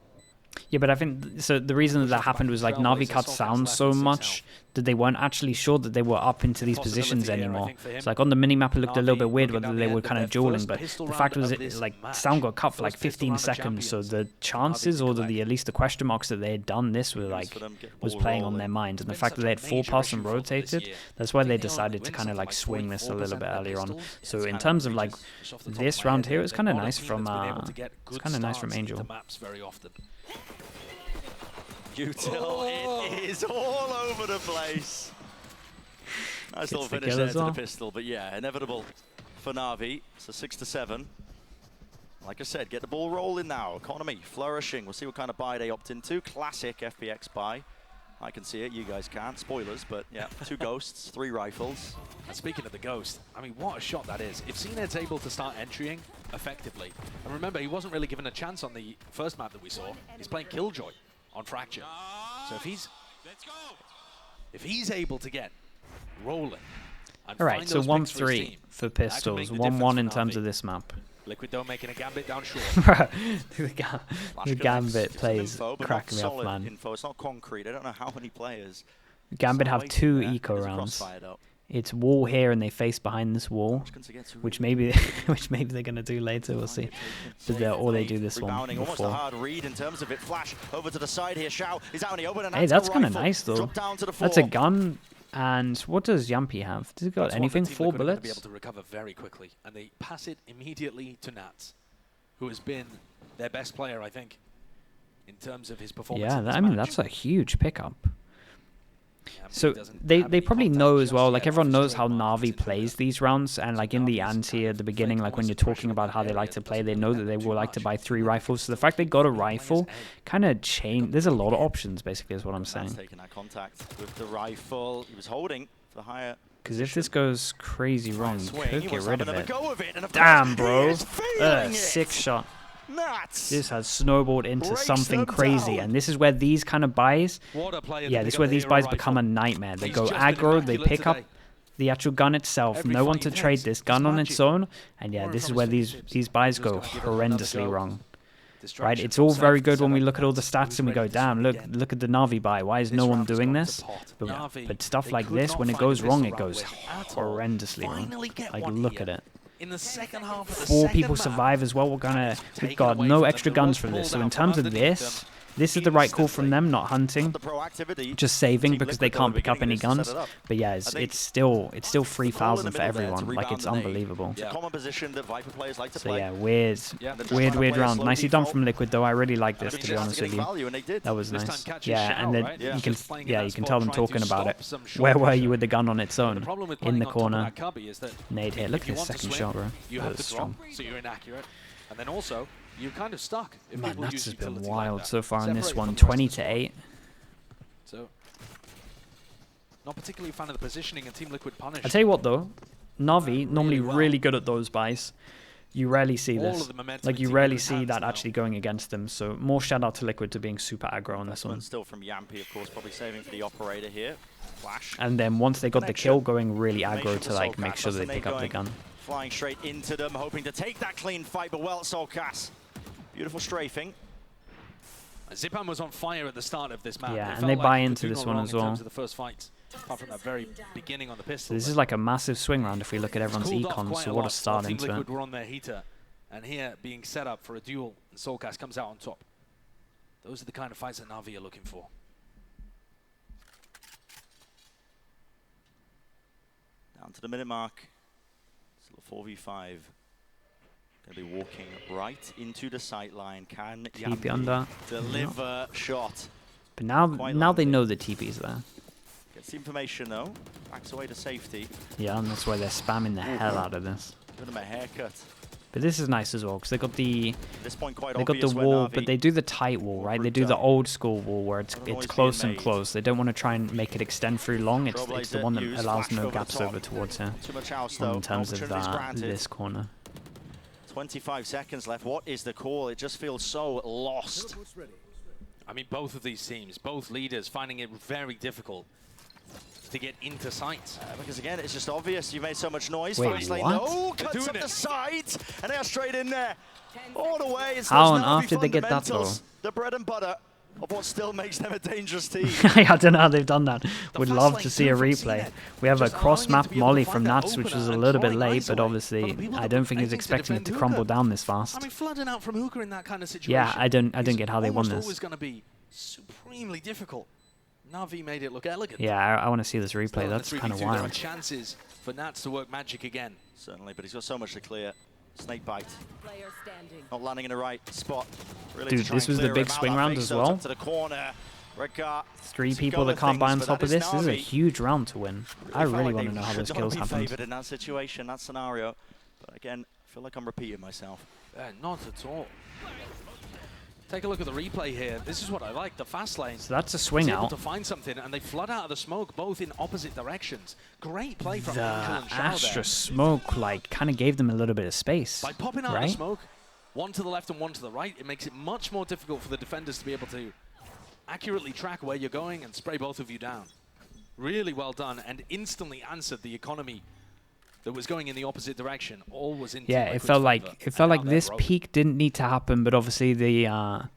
Yeah, but I think so. The reason that happened was like Navi cut sound so much that they weren't actually sure that they were up into these positions anymore. So like on the minimap, it looked a little bit weird whether they were kind of dueling, but the fact was like sound got cut for like 15 seconds. So the chances, or at least the question marks that they had done this were like was playing on their mind, and the fact that they had 4-pass and rotated, that's why they decided to kind of like swing this a little bit earlier on. So in terms of like this round here, it's kind of nice from Angel. Util, it is all over the place. Nice little finish there to the pistol, but yeah, inevitable for Navi. So 6-7. Like I said, get the ball rolling now. Economy flourishing. We'll see what kind of buy they opt into. Classic FPX buy. I can see it, you guys can't. Spoilers, but yeah, 2 ghosts, 3 rifles. And speaking of the ghost, I mean, what a shot that is. If CNED's able to start entering effectively, and remember, he wasn't really given a chance on the first map that we saw. He's playing Killjoy on Fracture. So if he's able to get rolling and all right, so 1-3 for pistols, 1-1 in terms of this map. Liquid though making a gambit down short. the gambit plays cracking me up, man. It's not concrete. I don't know how many players. Gambit have 2 eco rounds. It's wall here, and they face behind this wall, which maybe they're gonna do later. We'll see. But or they do this one before. Hard read in terms of it. Flash over to the side here. Shao is out in the open, and hey, that's kind of nice though. That's a gun. And what does Yampy have? Does he got anything? 4 bullets? Be able to recover very quickly, and they pass it immediately to Nats, who has been their best player, I think, in terms of his performance. Yeah, I mean that's a huge pickup. So they probably know as well, like everyone knows how Navi plays these rounds, and like in the ante at the beginning, like when you're talking about how they like to play, they know that they will like to buy 3 rifles. So the fact they got a rifle kind of changed. There's a lot of options, basically, is what I'm saying. Taking that contact with the rifle, he was holding for higher. Because if this goes crazy wrong, you could get rid of it. Damn, bro. 6 shot. This has snowballed into something crazy, and this is where these kind of buys, this is where these buys become a nightmare. They go aggro, they pick up the actual gun itself, no one to trade this gun on its own, and yeah, this is where these buys go horrendously wrong. Right, it's all very good when we look at all the stats and we go, damn, look at the Navi buy, why is no one doing this? But stuff like this, when it goes wrong, it goes horrendously wrong. Like, look at it. In the second half of the 4 people survive as well. We've got no extra guns from this. So in terms of this, This is the right call from them, not hunting, just saving because they can't pick up any guns. But yeah, it's still 3,000 for everyone. Like, it's unbelievable. So yeah, weird round. Nicely done from Liquid though. I really like this, to be honest with you. That was nice. Yeah, and then you can tell them talking about it. Where were you with the gun on its own? In the corner. Nade here. Look at his second shot, bro. That was strong. So you're inaccurate, and then also you're kind of stuck. Man, that's just been wild so far in this one. 20-8. So, not particularly a fan of the positioning, and Team Liquid punish. I tell you what though, NAVI normally really good at those buys. You rarely see this. Like, you rarely see that actually going against them. So more shout out to Liquid to being super aggro on this one. Still from Yampy, of course, probably saving for the operator here. Flash. And then once they got the kill, going really aggro to like make sure they pick up the gun. Flying straight into them, hoping to take that clean fight, but well, Solkas. Beautiful strafing. Zipan was on fire at the start of this map. Yeah, and they buy into this one as well. The first fights, apart from that very beginning on the pistol. So this is like a massive swing round if we look at everyone's econ. So what a start into it. Liquid were on their heater, and here being set up for a duel, and Solkas comes out on top. Those are the kind of fights that NAVI are looking for. Down to the minute mark. Still a 4v5. Going to be walking right into the sight line. Can TP under. Deliver shot. But now they know the TP's there. Gets the information though. Backs away to safety. Yeah, and that's why they're spamming the hell out of this. Give them a haircut. But this is nice as well because they got the the wall, but they do the tight wall, right? They do the old school wall where it's close and close. They don't want to try and make it extend through long. It's the one that allows no gaps over towards here. In terms of this corner. 25 seconds left. What is the call? It just feels so lost. I mean, both of these teams, both leaders, finding it very difficult to get into sight. Because again, it's just obvious. You made so much noise. Wait, what? Oh, cuts up the side, and they are straight in there. All the way. It's how on earth did they get that though? The bread and butter of what still makes them a dangerous team. I don't know how they've done that. Would love to see a replay. We have a cross-map molly from Nats, which was a little bit late, but obviously I don't think he's expecting it to crumble down this fast. I mean, flooding out from Hookah in that kind of situation. Yeah, I don't get how they won this. It's always going to be supremely difficult. NAVI made it look elegant. Yeah, I want to see this replay. That's kind of wild. There are chances for Nats to work magic again. Certainly, but he's got so much to clear. Snake bite. Not landing in the right spot. Really dude, this was the big swing round as well. To the corner. 3 people that can't buy on top of this. This is a huge round to win. I really want to know how those kills happened. In that situation, that scenario. But again, I feel like I'm repeating myself. Not at all. Take a look at the replay here. This is what I like, the fast lane. So that's a swing out. To find something, and they flood out of the smoke, both in opposite directions. Great play from the Angel and Shao Astra there. smoke, like, kind of gave them a little bit of space. By popping out of the smoke, one to the left and one to the right, it makes it much more difficult for the defenders to be able to accurately track where you're going and spray both of you down. Really well done, and instantly answered the economy that was going in the opposite direction. All was in. Yeah, it felt like this peak didn't need to happen, but obviously the I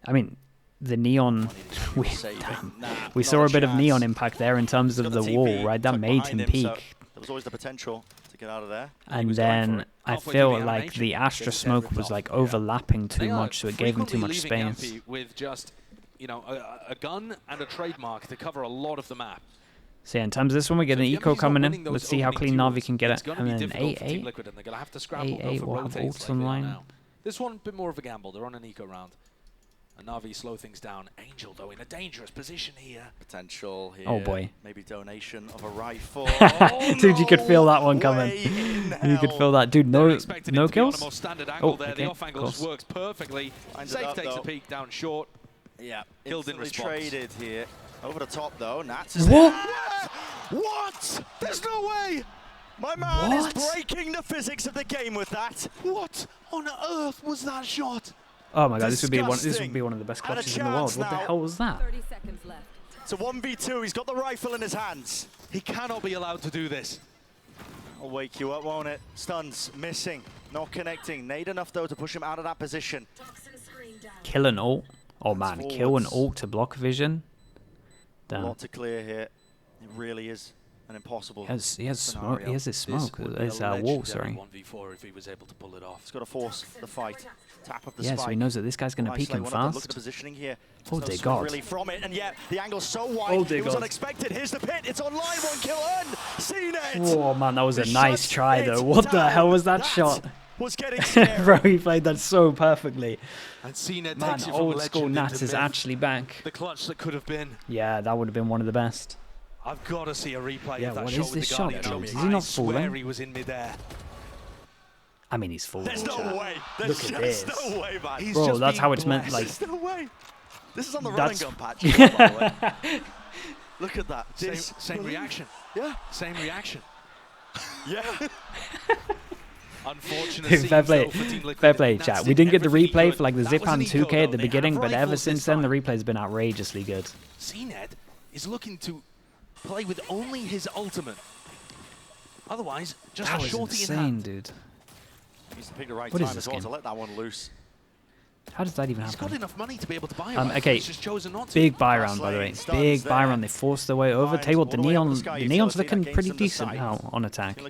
mean, the neon. We saw a bit of neon impact there in terms of the wall, right? That made him peak. There was always the potential to get out of there. And then I feel like the Astra smoke was like overlapping too much, so it gave him too much space. With just, you know, a gun and a trademark to cover a lot of the map. So yeah, in terms of this one, we get an eco coming in. Let's see how clean NAVI can get it. And then 8-8. 8-8 will have ults online. This one, a bit more of a gamble. They're on an eco round. And NAVI slow things down. Angel, though, in a dangerous position here. Potential here. Oh, boy. Maybe donation of a rifle. Dude, you could feel that one coming. You could feel that. Dude, no kills? Oh, okay, the off angle just works perfectly. Safe takes a peek down short. Yeah, killed in response. Traded here. Over the top, though. Nats is there. What? There's no way! My man is breaking the physics of the game with that. What on earth was that shot? Oh my god, this would be one of the best clutches in the world. What the hell was that? 30 seconds left. It's a 1v2. He's got the rifle in his hands. He cannot be allowed to do this. I'll wake you up, won't it? Stuns missing, not connecting. Nade enough though to push him out of that position. Kill an ult. Oh man, kill an ult to block vision. Damn. A lot to clear here. It really is an impossible. He has smoke. He has his smoke. His wall, sorry. 1v4 if he was able to pull it off. He's got to force the fight. Tap of the yeah, spike. so he knows that this guy's going to peek him fast. Look at the positioning here. Oh, dear God. Really from it, and yet the angle's so wide. Oh, dear it was God. unexpected. Here's the pit. It's online. 1 kill earned. CNET. Oh, man, that was a nice try, though. What the hell was that shot? Was getting scary. Bro, he played that so perfectly. And CNET Man, takes it from old school legend Nats into is myth. actually back. The clutch that could have been. Yeah, that would have been one of the best. I've got to see a replay Yeah, of that what shot is with this the shot, Guardian. dude? Is he not I swear falling? he was in midair. I mean, he's full. There's no way. There's Look at just this. no way, man. He's Bro, just that's being how it's meant, blessed. like... There's no way. This is on the That's- running gun patch as well, by the way. Look at that. Same reaction. Yeah. Same reaction. Yeah. Unfortunate Dude, fair scenes, play, though, for Team Liquid. fair play, Nats chat. did We didn't get the everything he replay could. for like the That was an Zipan eco, 2K at though. the They beginning, have but ever rifles since this then, the time. replay's been outrageously good. CNET is looking to play with only his ultimate. Otherwise, just That a was shorty in insane, hand. dude. Needs to pick the right What is time this as well game? to let that one loose. How does that even He's got happen? enough money to be able to buy Okay, He's just chosen not to. big buy round, by the way. Big buy round. They forced their way over. Tell you what, the Neon's looking pretty decent now on attack.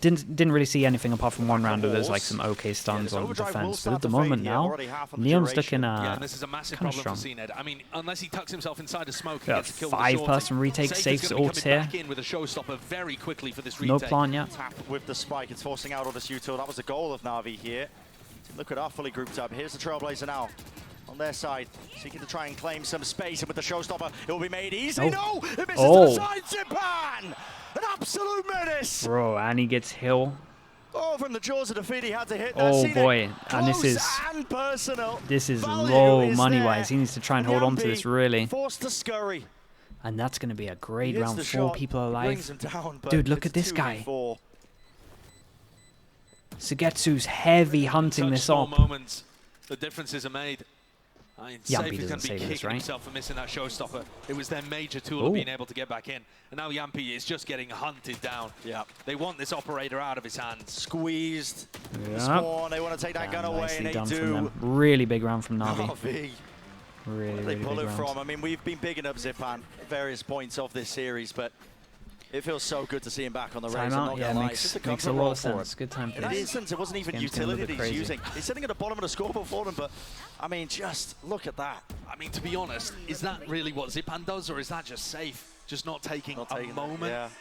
Didn't really see anything apart from one round where there's like some okay stuns on defense. But at the moment now, Neon's looking Yeah, and this is a massive kind of problem strong. for CNET. I mean, unless he tucks himself inside a smoke, he Got gets a kill with a shorty. 5-person retake, Safe safe is gonna be ults coming here. back in with a showstopper very quickly for this No retake. plant yet. Tap with the spike. It's forcing out all this util. That was the goal of Na'Vi here. Look at our fully grouped up. Here's the Trailblazer now. On their side, seeking to try and claim some space, and with the showstopper, it will be made easy. Oh. No, it misses Oh. to the side. Zipan, an absolute menace. Bro, and he gets Hill. Oh, from the jaws of defeat, he had to hit that. Oh Seen boy, it and this close is and personal. low Value is money there. wise. He needs to try and hold on to this really, Forced to scurry. and that's going to be a great Hits round. the 4 shot, people brings alive. him down, but Dude, look it's at this guy. 2v4. Sugetsu's heavy hunting Such this small up. moments, the differences are made. I mean, Yampi Safe is going doesn't to be save kicking this, right? himself for missing that showstopper. It was their major tool Ooh. of being able to get back in. And now Yampi is just getting hunted down. Yeah. They want this operator out of his hands. Squeezed. Yep. Spawn, they want to take that gun Damn, away, nicely and they done from do. them. Really big round from Navi. Na'Vi. Really, Where they really pull big it from. round. I mean, we've been bigging up Zipan at various points of this series, but it feels so good to see him back on the race. I'm Timeout, not yeah, gonna lie. It's just makes a comfort lot roll of for him. sense. Good time for In that this. instance, it wasn't even Game's getting a utility little that bit he's crazy. using. He's sitting at the bottom of the scoreboard for them, but I mean, just look at that. I mean, to be honest, is that really what Zipan does, or is that just Safe? Just not taking a moment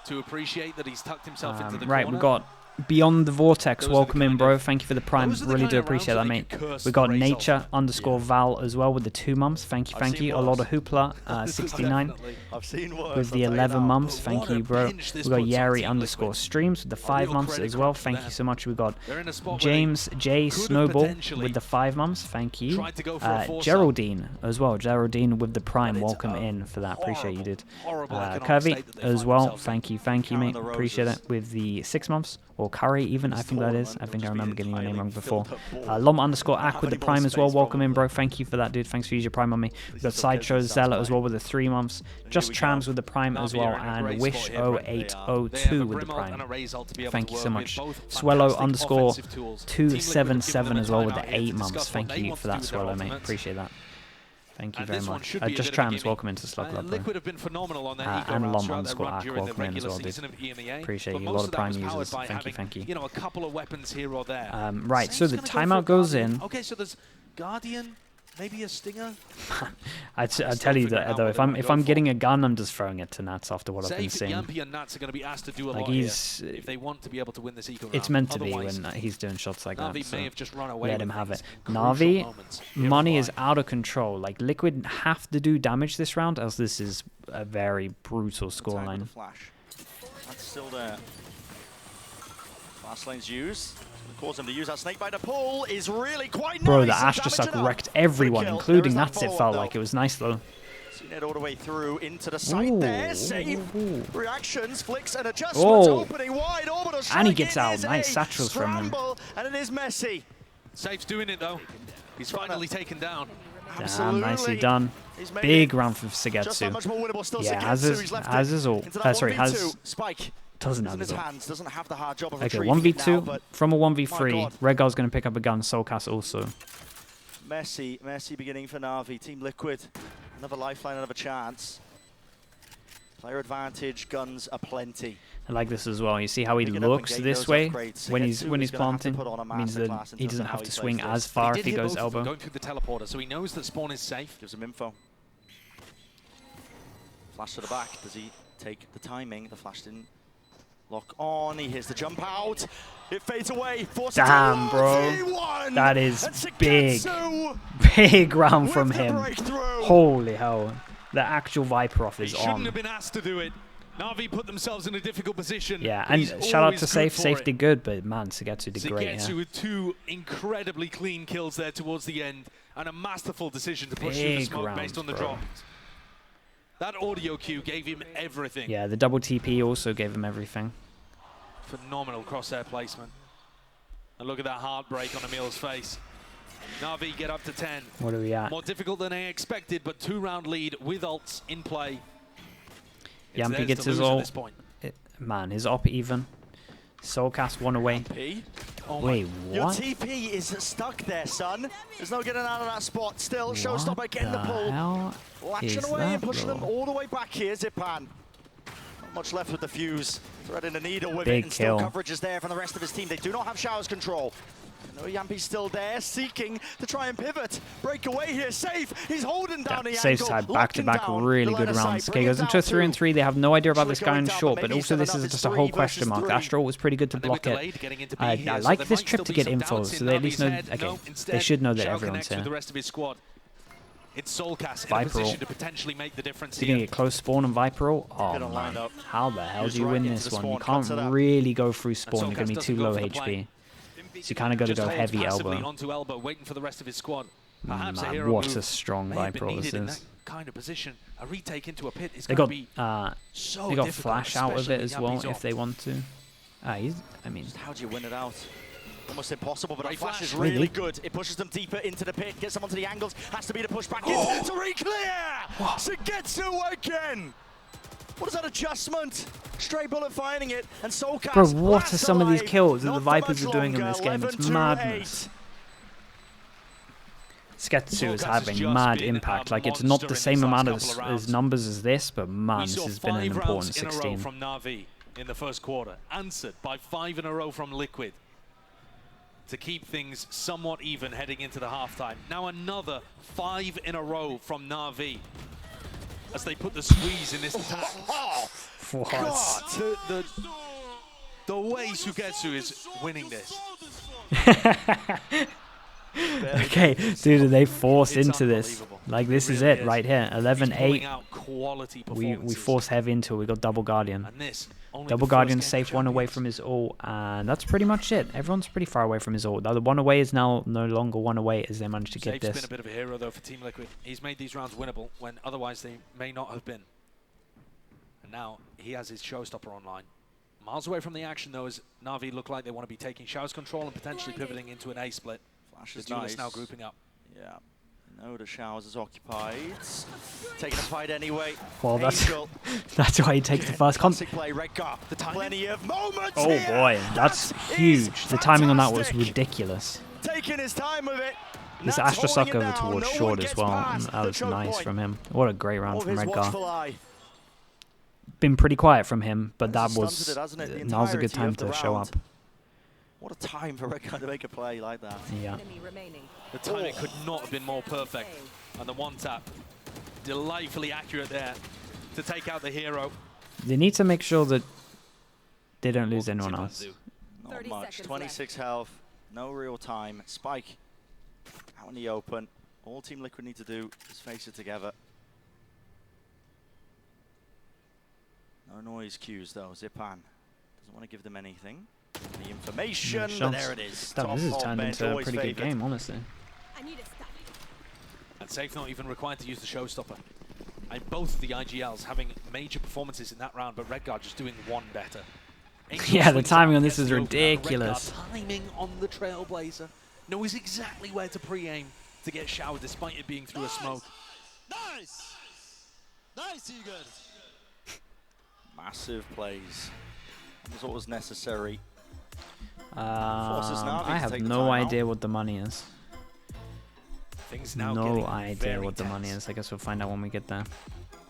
to appreciate that he's tucked himself into the Right, corner? we got Beyond the Vortex. Those are Welcome the in, kind bro. of- Thank you for the prime. those are the Really kind do of appreciate rounds that, where they mate. could curse We got the race off. Nature_Val as well with the 2 months. Thank you, I've thank seen you. A lot of worse. hoopla. 69 Definitely. I've seen worse. with the I'll tell you 11 now. months. But Thank what you, a bro. pinch this We got puts on Team Yari_ Liquid. streams with the 5 real months credit as well. crop for Thank you them. so much. We got They're in a spot where James J could have Snowball potentially with the 5 months. Thank you. tried to go for a force-up. Geraldine as well. Geraldine with the prime. But it's Welcome a in for that. Appreciate you, dude. horrible economic Curvy state that they as find well. themselves in. Thank you, Count mate. the Appreciate roses. it with the 6 months. Or Curry even, I think that is. I tournament think I will remember just be getting your name wrong entirely before. filled up Lom_Ak with the Having prime more as well. space, Welcome in, bro. probably. Thank you for that, dude. Thanks for using your prime on me. We got is Sideshow okay, sounds Zella as fine. well with the 3 months. Just we go. Trams with the prime as Navi well. are in a And great Wish spot here, Brent. They have 0802 a with the Brimald and prime. a Razor to be able Thank to you work so with. much. Both fantastic Swellow_277 offensive tools. Team Liquid have given them a as well with the timeout here 8 to months. discuss what Thank they you want for to that, do with their Swallow, mate. ultimates. Appreciate that. Thank you And very this one much. should be a Just bit of a Trams, gimme. welcome into Slug Club, bro. Liquid have been phenomenal on their eco and rounds throughout their Lom_Ak run during the welcome in regular as well, dude. season of EMEA. Appreciate But you. A most lot of of that prime was powered users. by Thank you, having, thank you. You know, a couple of weapons here or there. Right, so Safe's the gonna go timeout for a goes Guardian. in. Okay, so there's Guardian, maybe a Stinger. I Still tell you figuring that out though, what if they I'm wanna if go I'm for. getting a gun, I'm just throwing it to Nats after what I've been Safe, seeing. Yampi and Nats are going to be asked to do a Like lot he's, here if they want to be able to win this eco round. it's meant to be Otherwise, when he's doing shots like Navi that. So may have just run away let with him have things it. in crucial Navi, moments. money is Fine. out of control. Like Liquid have to do damage this round, else this is a very brutal Attack with scoreline. the flash. That's still there. Fast lane's use. Cause him to use that snake bite. The pull is really quite Bro, nice. the and Ash just like damage enough wrecked for the everyone, kill. including There is that Nats. It follow-up, felt though. like it was nice though. Seen it all the way through into the site Ooh, there. Safe. ooh. Reactions, flicks, and adjustments. Oh. Opening wide. Orbital strike. And he gets It out. is Nice a satchels from him. scramble, and it is messy. Safe's doing it though. He's Trying to- finally taken down. Damn, Absolutely. nicely done. He's made Big it round for just that Sugetsu. much more winnable. Still Yeah, Sugetsu, has his- he's left has it his ult. into that Sorry, 1v2. has- Spike. Doesn't It's have in his his ult. hands. Doesn't have the hard job of Okay, retrieving it now, 1v2 but from a my 1v3. God. Regal's going to pick up a gun. Soulcast also. messy beginning for Navi. Team Liquid, another lifeline, another chance. Player advantage, guns aplenty. I like this as well. You see how he looks this way when he's planting? Means that he doesn't have to swing as far if he goes elbow. Going through the teleporter, so he knows that spawn is safe. Gives him info. Flash to the back. Does he take the timing? The flash didn't lock on. He hits the jump out. It fades away. Damn, bro. That is big. Big round from him. Holy hell. The actual Viper off is on. He shouldn't have been asked to do it. NAVI put themselves in a difficult position. Yeah, and shout out to Safe. Safe did good, but man, Sugetsu did great. Sugetsu with 2 incredibly clean kills there towards the end, and a masterful decision to push through the smoke based on the drop. That audio cue gave him everything. Yeah, the double TP also gave him everything. Phenomenal crosshair placement. And look at that heartbreak on Emil's face. NAVI get up to 10. What are we at? More difficult than I expected, but 2-round lead with ults in play. Yampy gets his ult. Man, his op even. Soulcast 1 away. Oh wait, what? Your TP is stuck there, son. There's no getting out of that spot. Still, Showstopper getting the pull. Latching away and pushing them all the way back here, Zipan. Not much left with the fuse. Threading the needle with it, and still coverage is there from the rest of his team. They do not have showers control. No, Yampy's still there, seeking to try and pivot. Break away here, Safe. He's holding down the Safe's angle. had back-to-back really good rounds. Okay, goes into a 3-on-3. They have no idea about this guy in short, but also this is just a whole question mark. Astral was pretty good to block it. I like this trip to get info, so they at least know. Okay, they should know that everyone's here. It's Soulcast in a position to potentially make the difference here. You're going to get close spawn and Viper ult? Oh, man. How the hell do you win this one? You can't really go through spawn. You're going to be too low HP. So you kind of got to go heavy elbow. Onto elbow, waiting for the rest of his squad. Man, what a strong Viper this is. Kind of position, a retake into a pit is they got flash out of it as well if they want to. I mean, how do you win it out? Almost impossible, but that flash is really good. It pushes them deeper into the pit, gets them onto the angles. Has to be the push back in to re-clear. Sugetsu again. What is that adjustment? Stray bullet finding it, and Soulcast. Bro, what are some of these kills that the Vipers are doing in this game? It's madness. Sugetsu is having mad impact. Like, it's not the same amount as numbers as this, but man, this has been an important 16. From NAVI in the first quarter, answered by 5 in a row from Liquid to keep things somewhat even heading into the halftime. Now another 5 in a row from NAVI as they put the squeeze in this attack. What? God, the way Sugetsu is winning this. Okay, dude, they forced into this. Like, this is it right here. 11-8. We forced heavy into it. We got double Guardian. Double Guardian safe 1 away from his ult, and that's pretty much it. Everyone's pretty far away from his ult. The 1 away is now no longer 1 away as they managed to get this. Safe's been a bit of a hero, though, for Team Liquid. He's made these rounds winnable when otherwise they may not have been. And now he has his Showstopper online. Miles away from the action, though, as NAVI look like they want to be taking showers control and potentially pivoting into an A split. Flash is nice. Now grouping up. Yeah. No, the showers is occupied. Taking a fight anyway. Well, that's why he takes the first play. Plenty of moments. Oh boy, that's huge. The timing on that was ridiculous. Taking his time with it. This Astra suck over towards short as well. That was nice from him. What a great round from Redgar. Been pretty quiet from him, but that was now's a good time to show up. What a time for Redgar to make a play like that. Yeah. The timing could not have been more perfect. And the 1-tap, delightfully accurate there to take out the hero. They need to make sure that they don't lose anyone else. Not much. 26 health, no real time. Spike out in the open. All Team Liquid need to do is face it together. No noise cues though. Zipan doesn't want to give them anything. The information, but there it is. This has turned into a pretty good game, honestly. And Safe not even required to use the Showstopper. And both of the IGLs having major performances in that round, but Redgar just doing one better. Yeah, the timing on this is ridiculous. Timing on the Trailblazer. Knows exactly where to pre-aim to get showered, despite it being through a smoke. Nice! Nice, Egan! Massive plays. That's what was necessary. I have no idea what the money is. Things now no idea what the money is. I guess we'll find out when we get there.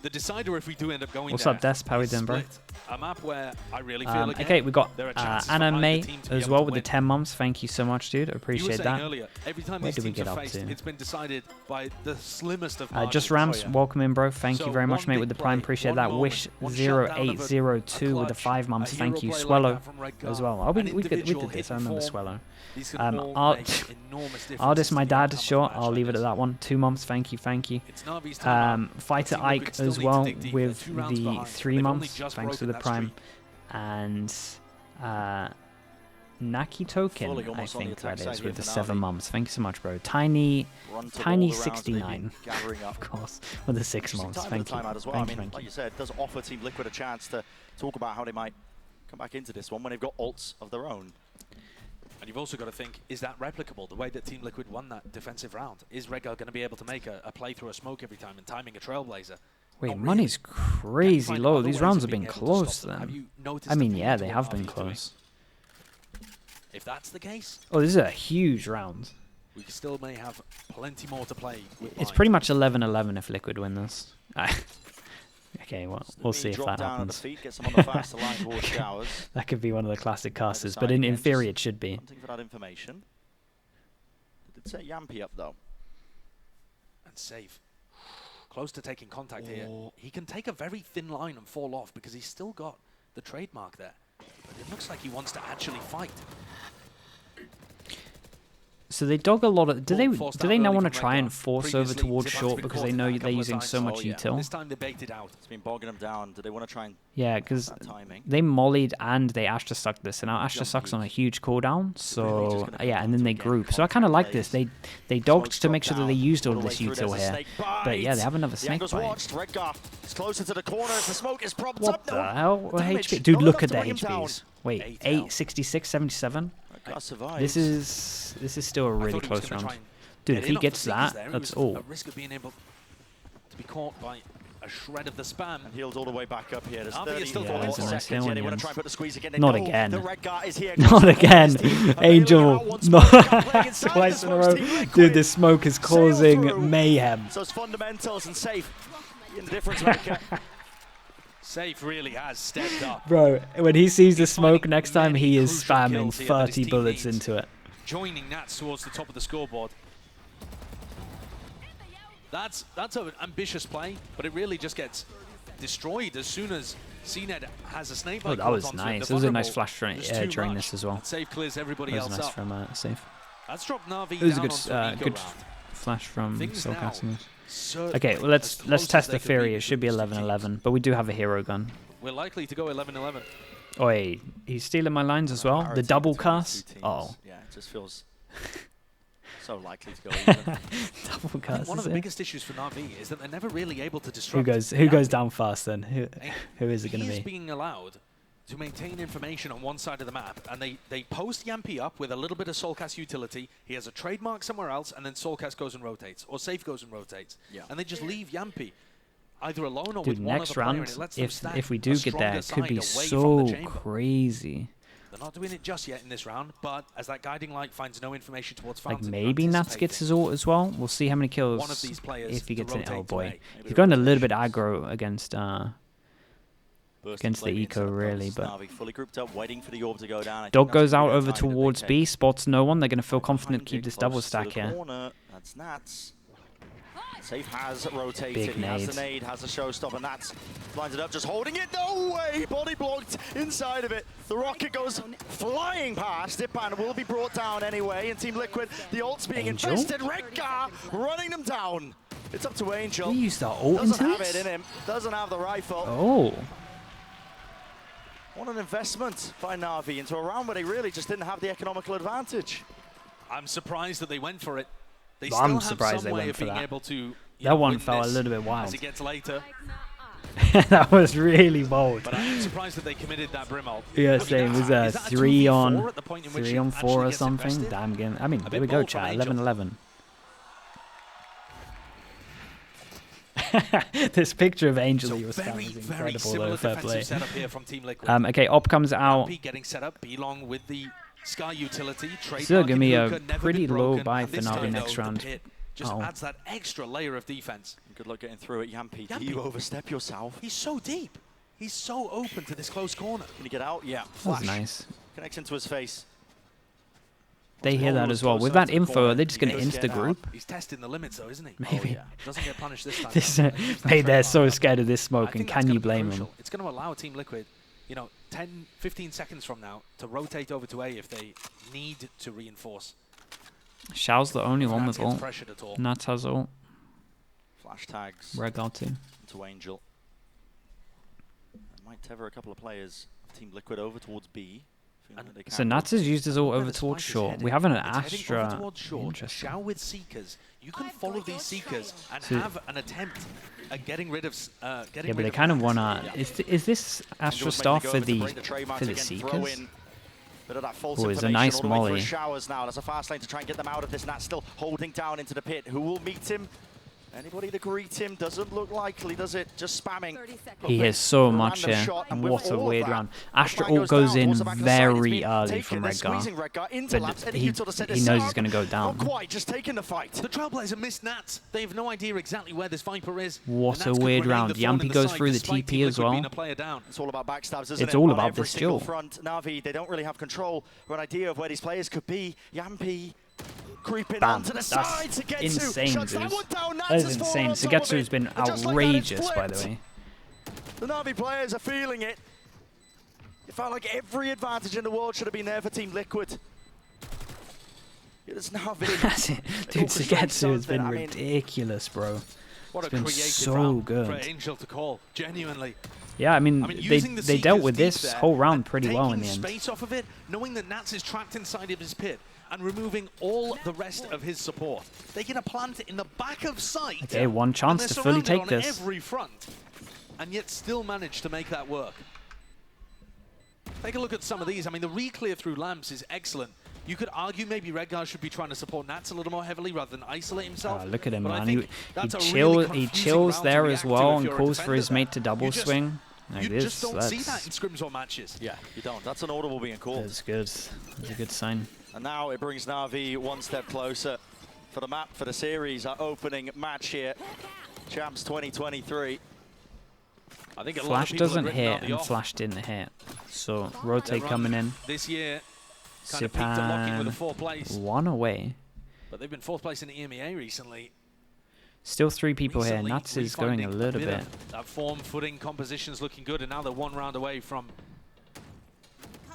the decider, if we do end up going What's there, up, Des? How we doing, bro? A map where I really feel okay, we got Anime as well with the win. 10 months. Thank you so much, dude. Appreciate that. Earlier, every time Where these did we teams get are up faced, to? it's been decided by the slimmest of margins. Just Rams, welcome in, bro. Thank you very much, mate, with the Prime. Appreciate that. Wish0802 with the 5 months. Thank you. Swellow as well. We did this. I remember Swellow. Artist, my dad, sure. I'll leave it at that one. 2 months. Thank you. Fighter Ike as well with the 3 months. Thanks for the Prime. And Naki Token, I think that is, with the 7 months. Thank you so much, bro. Tiny 69, of course, with the 6 months. Thank you. Like you said, it does offer Team Liquid a chance to talk about how they might come back into this one when they've got ults of their own. And you've also got to think, is that replicable? The way that Team Liquid won that defensive round, is Redgar going to be able to make a play through a smoke every time and timing a Trailblazer? Wait, money's crazy low. These rounds have been close then. I mean, yeah, they have been close. If that's the case, oh, this is a huge round. We still may have plenty more to play with. It's pretty much 11-11 if Liquid win this. Okay, well, we'll see if that happens. That could be one of the classic casters, but in theory it should be. For that information. They did set Yampy up though. And save. Close to taking contact here. He can take a very thin line and fall off because he's still got the trademark there. But it looks like he wants to actually fight. So they dog a lot of. Do they now want to try and force over towards short because they know they're using so much util? This time they baked it out. It's been bogging them down. Do they want to try and? Yeah, because they mollied and they Astra sucked this, and now Astra sucks on a huge cooldown. So yeah, and then they group. So I kind of like this. They dogged to make sure that they used all of this util here. But yeah, they have another snake bite. Closer to the corner. The smoke is propped up. What the hell? What HP? Dude, look at their HPs. Wait, 8, 66, 77. This is still a really close round. Dude, if he gets that, that's all. Risk of being able to be caught by a shred of the spam. And healed all the way back up here. Yeah, that's a nice heal. They want to try and put the squeeze again. Not again. Not again. Angel. Twice in a row. Dude, this smoke is causing mayhem. So it's fundamentals and safe in the difference maker. Safe really has stepped up. Bro, when he sees the smoke next time, he is spamming 30 bullets into it. Joining Nats towards the top of the scoreboard. That's an ambitious play, but it really just gets destroyed as soon as CNED has a snake bite. Oh, that was nice. It was a nice flash during this as well. Safe clears everybody else nice from Safe. That's dropped NAVI. It was a good flash from Soulcast. Okay, well, let's test the theory. It should be 11-11, but we do have a hero gun. We're likely to go 11-11. Oh, wait, he's stealing my lines as well. The double cast. Oh. Yeah, it just feels so likely to go even. Double cast. One of the biggest issues for NAVI is that they're never really able to disrupt. Who goes down first then? Who is it going to be? He's being allowed to maintain information on one side of the map, and they post Yampy up with a little bit of Soulcast utility. He has a trademark somewhere else, and then Soulcast goes and rotates, or Safe goes and rotates. Yeah. And they just leave Yampy either alone or with one next other player, round, and it lets them stack if we do get there, it could be so crazy. They're not doing it just yet in this round, but as that guiding light finds no information towards Fountain, like maybe Nats gets his ult as well. We'll see how many kills one of these players if he gets it. Oh boy, he's going a little bit aggro against the eco really, but Dog goes out over towards B, spots no one. They're going to feel confident to keep this double stack here. That's Nats. Safe has rotated. He has the nade, has the showstopper, and Nats lines it up, just holding it. No way! Body blocked inside of it. The rocket goes flying past. Ipan will be brought down anyway. And Team Liquid, the ult's being infested. Redgar running them down. It's up to Angel. He used the ult into Doesn't have it in him. Doesn't have the rifle. Oh. What an investment by NAVI into a round where they really just didn't have the economical advantage. I'm surprised that they went for it. They still I'm surprised they went for that. Able to, that one felt a little bit wild. As it gets later. That was really bold. But I'm surprised that they committed that Brim ult. Yeah, same. It was a 3 on 4 or something. Damn game. I mean, there we go, chat. 11-11. This picture of Angel that you were spamming is incredible, though. Fair play. Okay, Op comes out. Getting set up, belong with the Sky utility. Still give me a pretty low buy for NAVI next round. just adds that extra layer of defense. Good luck getting through it, Yampy. Do you overstep yourself? He's so deep. He's so open to this close corner. Can he get out? Yeah. That was nice. Connects into his face. They hear that as well. With that info, are they just going to insta-group? He's testing the limits, though, isn't he? Maybe. Oh, yeah. Doesn't get punished this time. Mate, they're so scared of this smoke, and can you blame them? It's going to allow Team Liquid, 10, 15 seconds from now to rotate over to A if they need to reinforce. Xiao's the only one with ult. Nats has ult. Flash tags. Rhaegar too. To Angel. Might tether a couple of players of Team Liquid over towards B. So Nats has used his ult over towards short. We have an Astra. Interesting. Xiao with Seekers. You can follow these Seekers and have an attempt at getting rid of. Yeah, but they kind of want to. Is this Astra star for the Seekers? Oh, it's a nice molly. Now. That's a fast lane to try and get them out of this. Nats still holding down into the pit. Who will meet him? Anybody to greet him? Doesn't look likely, does it? Just spamming. He has so much here, and what a weird round. Astra ult goes in very early from Rhaegar, but he knows he's going to go down. Not quite, just taking the fight. The Trailblazer missed Nats. They have no idea exactly where this Viper is. What a weird round. Yampy goes through the TP as well. It's all about backstabs, isn't it? It's all about this duel. Front, Navi, they don't really have control or an idea of where these players could be. Yampy creeping onto the side. That's insane, dude. That is insane. Sugetsu has been outrageous, by the way. The Navi players are feeling it. It felt like every advantage in the world should have been there for Team Liquid. It's Navi. Dude, Sugetsu has been ridiculous, bro. It's been so good. For Angel to call, genuinely. Yeah, I mean they dealt with this whole round pretty well in the end. Space off of it, knowing that Nats is trapped inside of his pit, and removing all the rest of his support. They get a plant in the back of sight. Okay, one chance to fully take this. Every front, and yet still manage to make that work. Take a look at some of these. I mean, the re-clear through lamps is excellent. You could argue maybe Rhaegar should be trying to support Nats a little more heavily rather than isolate himself. Oh, look at him, man. He chills there as well and calls for his mate to double swing. Like you just don't see that in scrims or matches. Yeah, you don't. That's an audible being called. That's good. That's a good sign. And now it brings Navi one step closer for the map, for the series, our opening match here. Champs 2023. I think Flash doesn't hit and Flash didn't hit. So rotate coming in. This year, kind of peaked at locking with a 4th place. One away. But they've been 4th place in the EMEA recently. Still 3 people here. Nats is going a little bit. That form, footing, composition's looking good, and now they're 1 round away from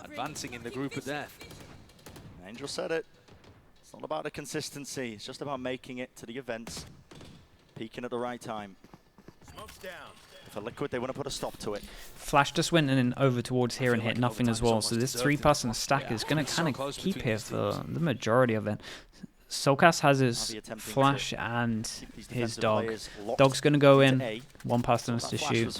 advancing in the group of death. Angel said it. It's not about the consistency. It's just about making it to the events. Peaking at the right time. Smoke's down. For Liquid, they want to put a stop to it. Flash just went in over towards here and hit nothing as well. So this 3-person stack is going to kind of keep here for the majority of it. Solkas has his Flash and his dog. Dog's going to go in. 1 person has to shoot.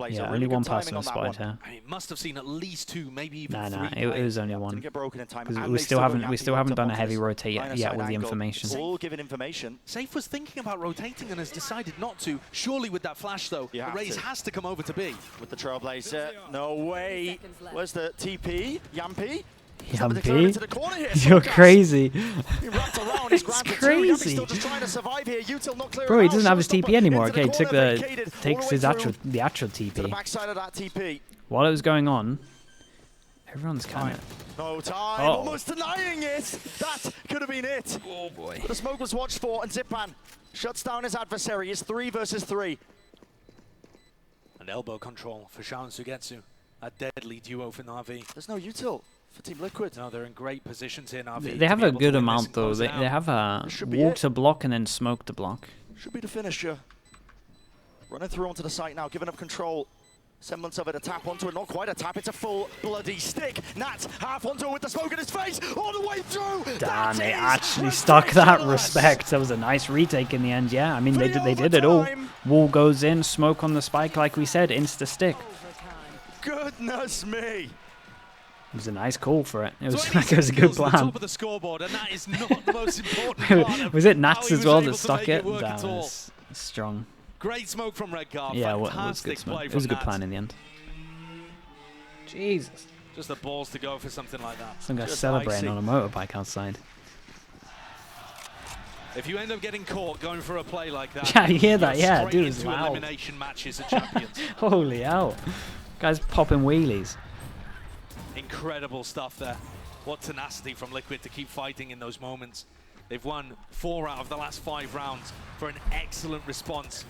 Yeah, only 1 person was spotted here. I mean, must have seen at least 2, maybe even 3. Nah, it was only 1. Because we still haven't done a heavy rotate yet with the information. All given information. Safe was thinking about rotating and has decided not to. Surely with that Flash though, the raise has to come over to B. With the Trailblazer, no way. Where's the TP? Yampy? Yampy? You're crazy. It's crazy. Bro, he doesn't have his TP anymore. Okay, takes his actual TP. While it was going on, everyone's kind of... No time, almost denying it. That could have been it. Oh boy. But the smoke was watched for, and Zipan shuts down his adversary. It's 3 versus 3. An elbow control for Xiao and Sugetsu. A deadly duo for NAVI. There's no util for Team Liquid. No, they're in great positions here, NAVI. They have a good amount though. They have a wall to block and then smoke to block. Should be the finisher. Running through onto the site now, giving up control. Semblance of it, a tap onto it, not quite a tap, it's a full bloody stick. Nat half onto it with the smoke in his face, all the way through. Damn, they actually stuck that respect. That was a nice retake in the end, yeah. I mean, they did it all. Wall goes in, smoke on the spike, like we said, insta stick. Goodness me. It was a nice call for it. It was like it was a good plan. Top of the scoreboard, and that is not the most important part. Was it Nats as well that stuck it? That was strong. Great smoke from Rhaegar. Yeah, it was good smoke. It was a good plan in the end. Jesus. Just the balls to go for something like that. Some guy celebrating on a motorbike outside. If you end up getting caught going for a play like that, yeah, you hear that? Yeah, dude, it's loud. Elimination matches at Champions. Holy hell. Guys popping wheelies. Incredible stuff there. What tenacity from Liquid to keep fighting in those moments. They've won 4 out of the last 5 rounds for an excellent response.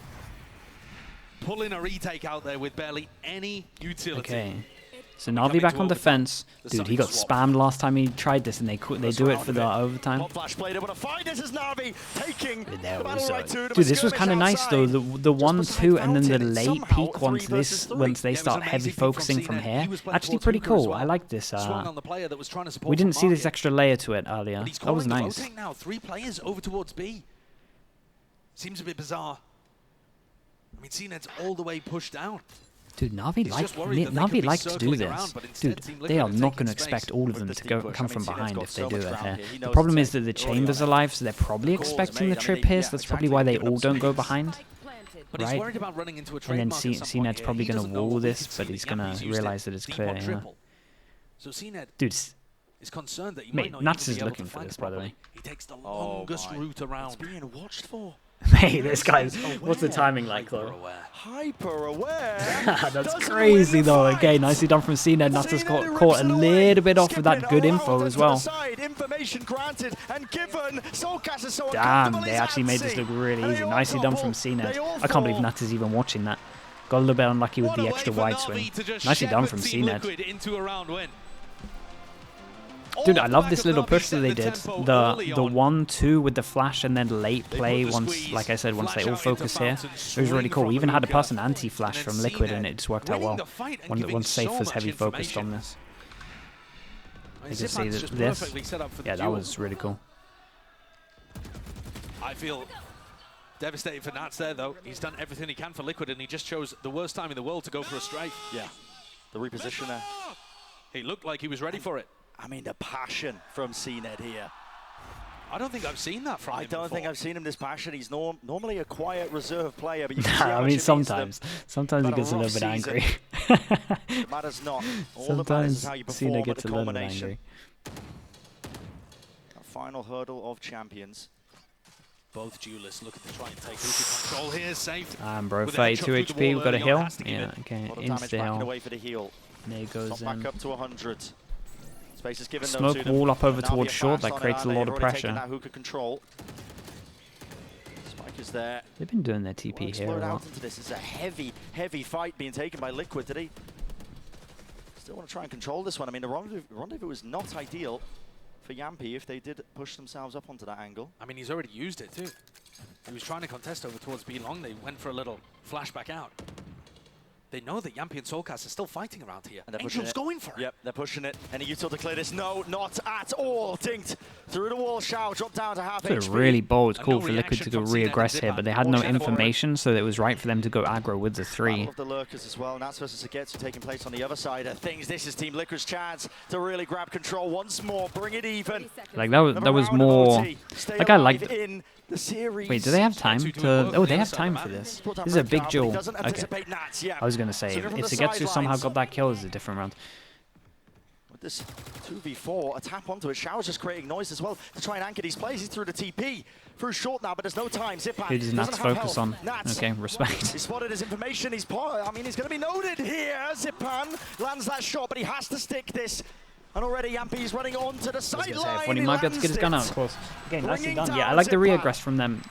Pulling a retake out there with barely any utility. Okay. So Navi back on defense. Dude, he got spammed last time he tried this, and they do it for the overtime. Dude, this was kind of nice though. The 1-2 and then the late peak once they start heavy focusing from here. Actually, pretty cool. I like this. We didn't see this extra layer to it earlier. That was nice. Now 3 players over towards B. Seems a bit bizarre. I mean, CNED's all the way pushed down. Dude, Navi like to do this. Dude, they are not going to expect all of them to come from behind if they do it here. The problem is that the Chamber's alive, so they're probably expecting the trip here, so that's probably why they all don't go behind. Right? And then CNED's probably going to wall this, but he's going to realize that it's clear, yeah. Dude, is concerned that mate, Nuts is looking for this, by the way. He takes the longest route around. It's being watched for. Mate, this guy, what's the timing like though? Hyper aware. That's crazy though. Okay, nicely done from CNED. Nuts has caught a little bit off with that good info as well. Damn, they actually made this look really easy. Nicely done from CNED. I can't believe Nuts is even watching that. Got a little bit unlucky with the extra wide swing. Nicely done from CNED. Dude, I love this little push that they did. The 1-2 with the flash and then late play once, like I said, once they all focus here. It was really cool. We even had a person anti-flash from Liquid and it just worked out well. Once Safe was heavy focused on this. You can see this. Yeah, that was really cool. I feel devastated for Nats there, though. He's done everything he can for Liquid and he just chose the worst time in the world to go for a strafe. Yeah, the reposition there. He looked like he was ready for it. I mean, the passion from CNED here. I don't think I've seen that from him. I don't think I've seen him this passionate. He's normally a quiet, reserved player, but you can see I mean, sometimes he gets a little bit angry. It matters not. All that matters is how you perform Cena gets a little bit angry. Final hurdle of Champions. Both duelists looking to try and take control here. Saved. Bro, 32 HP. We've got a heal. Yeah, okay. Insta away for the heal. There goes back up to 100. Space is given Smoke wall up over towards short, that creates a lot of pressure. Control. Spike is there. They've been doing their TP here a lot. This is a heavy fight being taken by Liquid today. Still want to try and control this one. I mean, the rendezvous was not ideal for Yampy if they did push themselves up onto that angle. I mean, he's already used it too. He was trying to contest over towards B long. They went for a little flashback out. They know that Yampy and Soulcast are still fighting around here. And Angel's going for it. Yep, they're pushing it. Any util to clear this? No, not at all. Dinked through the wall. Shao dropped down to half HP. It's a really bold call for Liquid to go re-aggress here, but they had no information, so it was right for them to go aggro with the 3. Battle of the Lurkers as well. Nats versus Sagetsu taking place on the other side of things. This is Team Liquid's chance to really grab control once more. Bring it even. Like that was more. Like I liked. The series. Wait, do they have time to... Oh, they have time for this. This is a big duel. Okay. I was going to say, if Sagetsu somehow got that kill, it's a different round. With this 2v4, a tap onto it. Shao's just creating noise as well to try and anchor these plays. He's through the TP. Through short now, but there's no time. Zipan who does Nats focus on? Okay, respect. He spotted his information. He's going to be noted here. Zipan lands that shot, but he has to stick this. And already Yampy's running on to the sideline. He might be able to get his gun out, of course. Again, nicely done. Yeah, I like the re-aggress from them.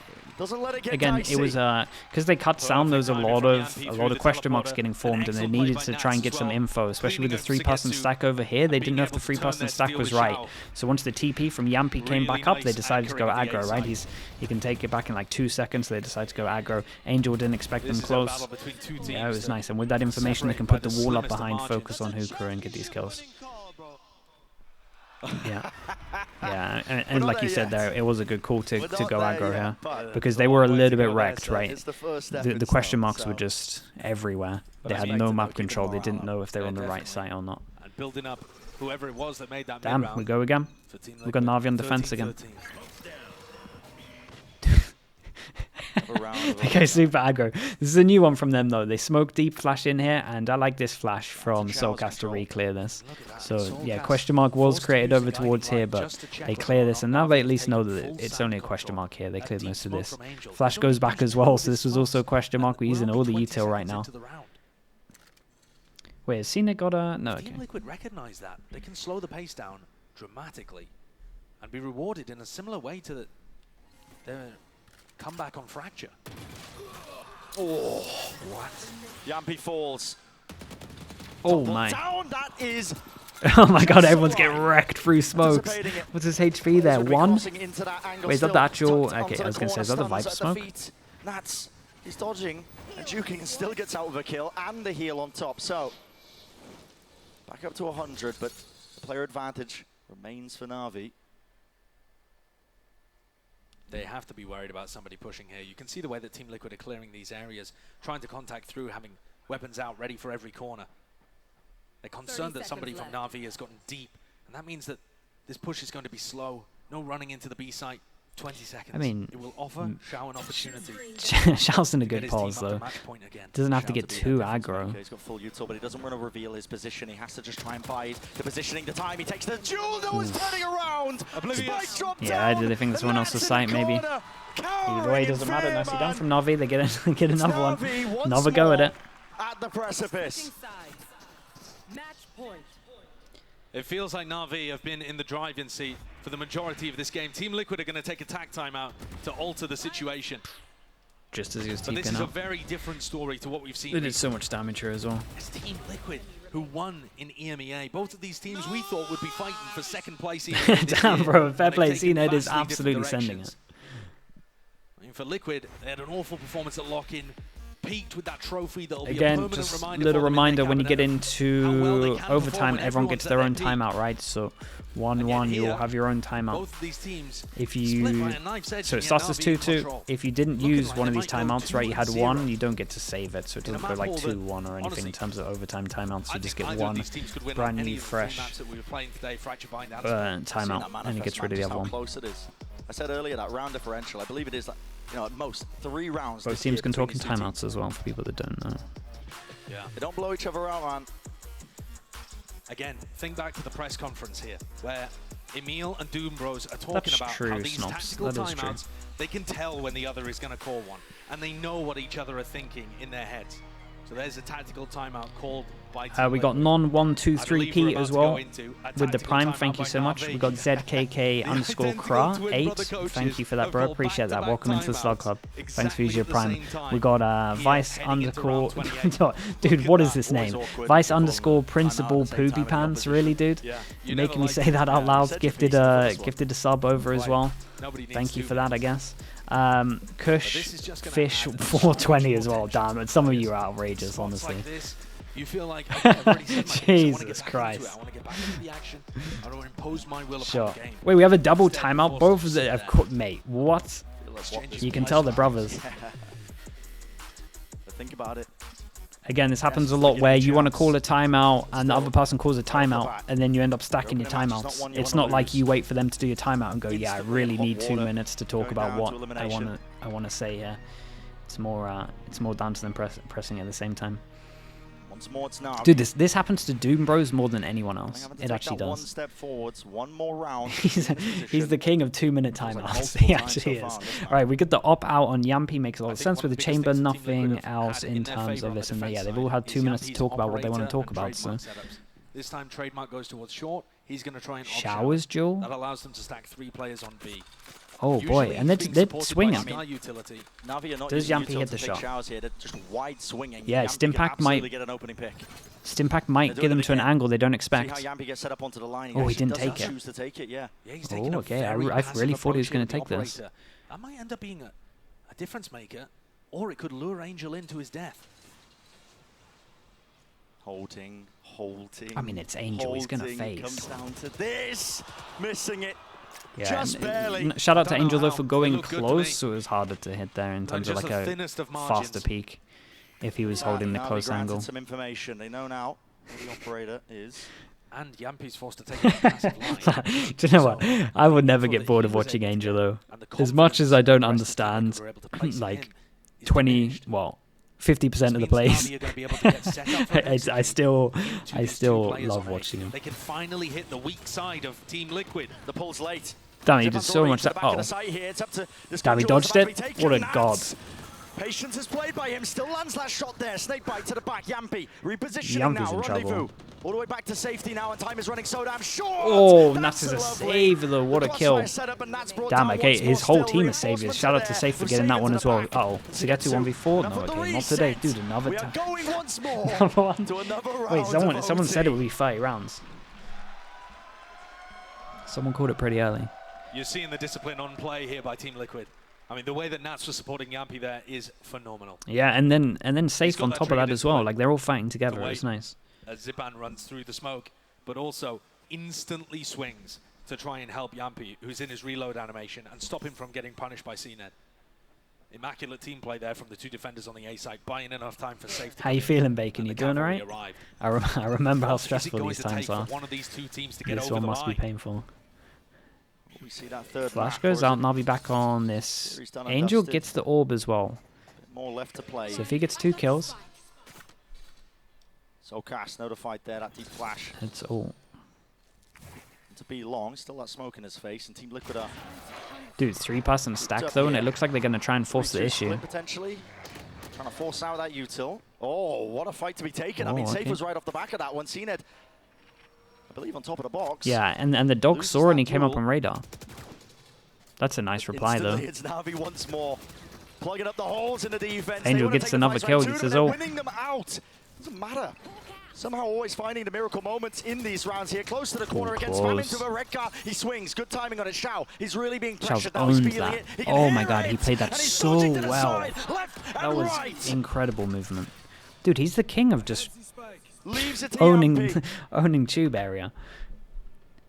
Again, it was because they cut sound. There was a lot of question marks getting formed, and they needed to try and get some info, especially with the 3-person stack over here. They didn't know if the 3-person stack was right. So once the TP from Yampy came back up, they decided to go aggro. Right, he can take it back in like 2 seconds. So they decided to go aggro. Angel didn't expect them close. Yeah, it was nice. And with that information, they can put the wall up behind, focus on Hooker, and get these kills. Yeah, and like you said there, it was a good call to go aggro here, because they were a little bit wrecked, right? The question marks were just everywhere. They had no map control. They didn't know if they were on the right site or not. And building up whoever it was that made that Damn, we go again. We got Navi on defense again. Okay, super aggro. This is a new one from them, though. They smoke deep, flash in here, and I like this flash from Soulcast to re-clear this. So, yeah, question mark was created over towards here, but they clear this, and now they at least know that it's only a question mark here. They cleared most of this. Flash goes back as well, so this was also a question mark. We're using all the util right now. Wait, has Cena got a... No, okay. Team Liquid recognize that. They can slow the pace down dramatically and be rewarded in a similar way to their comeback on Fracture. Oh, what? Yampy falls. Oh my. Down, that is... Oh my god, everyone's getting wrecked through smokes. What's his HP there? 1? Wait, is that the actual... Okay, I was going to say, is that the Viper smoke? That's... He's dodging, and Juking still gets out with a kill and the heal on top. So, back up to 100, but the player advantage remains for NAVI. They have to be worried about somebody pushing here. You can see the way that Team Liquid are clearing these areas, trying to contact through, having weapons out ready for every corner. They're concerned that somebody from NAVI has gotten deep, and that means that this push is going to be slow. No running into the B site. 20 seconds. I mean, it will offer Xiao an opportunity. Xiao's in a good pause, though. Doesn't have to get too aggro. He's got full util, but he doesn't want to reveal his position. He has to just try and bide the positioning, the time. He takes the duel. No one's turning around. Yeah, do they think this one else's site, maybe? Either way, it doesn't matter. Nicely done from NAVI. They get another one. Another go at it. At the precipice. Match point. It feels like NAVI have been in the driving seat for the majority of this game. Team Liquid are going to take a tack timeout to alter the situation. Just as he was but this is a very different story to what we've seen. They did so much damage here as well. It's Team Liquid who won in EMEA. Both of these teams we thought would be fighting for second place. Damn, bro, fair play. CNED is absolutely sending it. I mean, for Liquid, they had an awful performance at lock-in. Peaked with that trophy that'll again, be a just a little reminder when you get into overtime, everyone gets their own timeout, right? So 1-1, you will have your own timeout. If you so it starts as 2-2. If you didn't use one of these timeouts, right, you had 1, you don't get to save it, so it doesn't go like 2-1 or anything in terms of overtime timeouts. You just get 1 brand new, fresh timeout, and it gets rid of the other one. I said earlier that round differential, I believe it is like, you know, at most 3 rounds. Both teams can talk in timeouts as well, for people that don't know. Yeah. They don't blow each other out, man. Again, think back to the press conference here, where Emil and Doom Bros are talking about how these tactical timeouts, they can tell when the other is going to call one, and they know what each other are thinking in their heads. So there's a tactical timeout called by we got non123p as well with the prime. Thank you so much. We got ZKK_Kra 8. Thank you for that, bro. Appreciate that. Welcome into the Slug Club. Thanks for using your prime. We got Vice_. Dude, what is this name? Vice_Principal Poopy Pants. Really, dude? You're making me say that out loud. Gifted a sub over as well. Thank you for that, I guess. Kush Fish 420 as well. Damn it, some of you are outrageous, honestly. You feel like Jesus Christ. I want to get back into the action. I don't impose my will sure. upon the game. Wait, we have a double timeout. Both of them have mate. What? You can tell they're brothers. But think about it. Again, this happens a lot where you want to call a timeout and the other person calls a timeout, and then you end up stacking your timeouts. It's not like you wait for them to do your timeout and go, yeah, I really need 2 minutes to talk about what I want to say here. It's more down to them pressing at the same time. Once more, it's now. Dude, this happens to Doom Bros more than anyone else. It actually does. One step forwards, one more round. He's the king of 2-minute timeouts. He actually is. All right, we got the op out on Yampy. Makes a lot of sense with the chamber. Nothing else in terms of this. And yeah, they've all had 2 minutes to talk about what they want to talk about. So this time, Trademark goes towards short. He's going to try and Showers duel. That allows them to stack 3 players on B. Oh boy, and they're swinging. Does Yampy hit the shot? Here. They're just wide swinging. Yeah, Stimpack might get an opening pick. Stimpack might get them to an angle they don't expect. See how Yampy gets set up onto the line. Oh, he didn't take it. Choose to take it. Yeah. Oh, okay. I really thought he was going to take this. That might end up being a difference maker, or it could lure Angel into his death. Halting. I mean, it's Angel. He's going to phase. Comes down to this, missing it. Yeah, just barely. Shout out to Angel though for going close, so it was harder to hit there in terms of like a faster peak if he was holding the close angle. Some information. They know now who the operator is. And Yampy's forced to take a massive line. Do you know what? I would never get bored of watching Angel though. As much as I don't understand like 20, well, 50% of the plays. I still love watching him. They can finally hit the weak side of Team Liquid. The pull's late. Damn, he did so much that. Oh, damn, he dodged it. What a god. Patience is played by him, still lands that shot there. Snake bite to the back, Yampy repositioning now, Rendezvous. All the way back to safety now, and time is running so damn short. Oh, Nats is a save though, what a kill. Damn, okay, his whole team is saviors. Shout out to Safe for getting that one as well. Uh-oh, Sugetsu 1v4? No, okay, not today. Dude, another time. Another one. Wait, someone said it would be 30 rounds. Someone called it pretty early. You're seeing the discipline on play here by Team Liquid. I mean, the way that Nats was supporting Yampy there is phenomenal. Yeah, and then Safe on top of that as well. Like, they're all fighting together. It's nice. As Zipan runs through the smoke, but also instantly swings to try and help Yampy, who's in his reload animation, and stop him from getting punished by CNED. Immaculate team play there from the two defenders on the A side, buying enough time for safety. How you feeling, Bacon? You doing alright? I remember how stressful these times are. One of these two teams to get this over one the must line. be painful. We see that third Flash goes out, Navi back on this. Angel gets the orb as well. More left to play. So if he gets 2 kills. So Cass notified there, that deep flash. It's all. To be long, still that smoke in his face, and Team Liquid are. Dude, 3+ and stack though, and it looks like they're going to try and force the issue. Potentially. Trying to force out that util. Oh, what a fight to be taken. I mean, Safe was right off the back of that one. CNED, I believe, on top of the box. Yeah, and the dog saw and he came up on radar. That's a nice reply though. It's Navi once more. Plugging up the holes in the defense. Angel gets another kill, gets his ult. Winning them out. Doesn't matter. Somehow always finding the miracle moments in these rounds here. Close to the corner against Spam into a red car. He swings. Good timing on it. Xiao. He's really being pressured now. He's feeling it. He oh my god, he played that so well. That was incredible movement. Dude, he's the king of just owning tube area.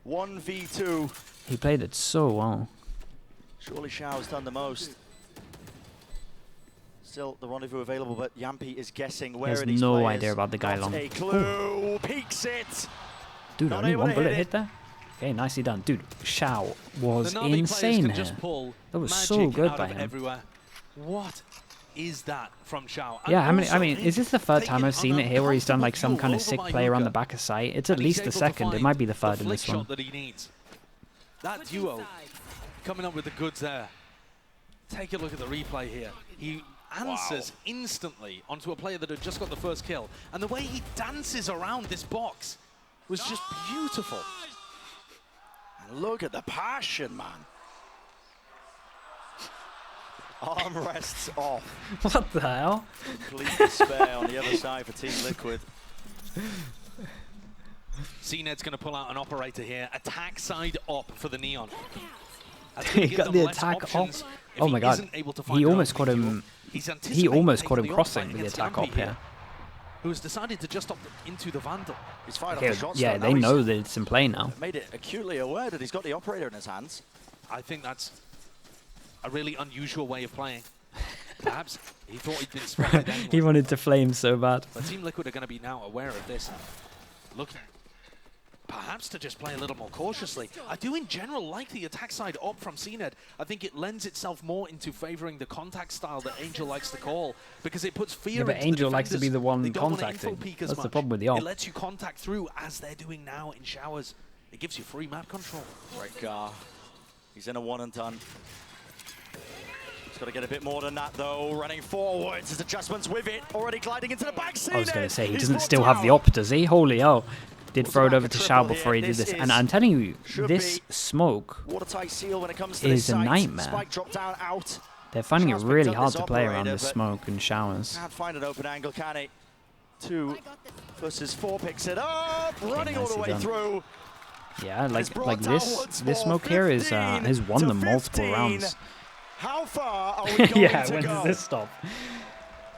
1v2. He played it so well. Surely Xiao's done the most. Still the rendezvous available, but Yampy is guessing where it is. He has no idea about the guy long. A clue. Peeks it. Dude, only one bullet hit there? Okay, nicely done. Dude, Xiao was insane here. That was so good by him. Everywhere. What is that from Xiao? Yeah, I mean, is this the third time I've seen it here where he's done like some kind of sick play around the back of sight? It's at least the second. It might be the third in this one. That duo coming up with the goods there. Take a look at the replay here. He answers instantly onto a player that had just got the first kill. And the way he dances around this box was just beautiful. And look at the passion, man. Armrests off. What the hell? Complete despair on the other side for Team Liquid. CNED's going to pull out an operator here. Attack side op for the Neon. He got the attack off. Oh my god. He almost caught him. He almost caught him crossing with the attack op here. Who's decided to just opt into the Vandal. He's fired off the shot. Yeah, they know that it's in play now. Made it acutely aware that he's got the operator in his hands. I think that's a really unusual way of playing. Perhaps he thought he'd been spotted anyway. He wanted to flame so bad. But Team Liquid are going to be now aware of this. Looking perhaps to just play a little more cautiously. I do in general like the attack side op from CNED. I think it lends itself more into favoring the contact style that Angel likes to call, because it puts fear into the Angel likes to be the one they contacting. That's the problem with the op. It lets you contact through as they're doing now in showers. It gives you free map control. Rekgar. He's in a one and done. He's got to get a bit more than that though. Running forwards, his adjustments with it. Already gliding into the back. I was going to say, he doesn't still have the op, does he? Holy hell. Did throw it over to Xiao before he did this. And I'm telling you, this smoke is a nightmare. They're finding it really hard to play around this smoke and showers. Can't find an open angle, can he? 2 versus 4 picks it up, running all the way through. Yeah, like this smoke here is has won them multiple rounds. How far are we going yeah, to when go? does this stop?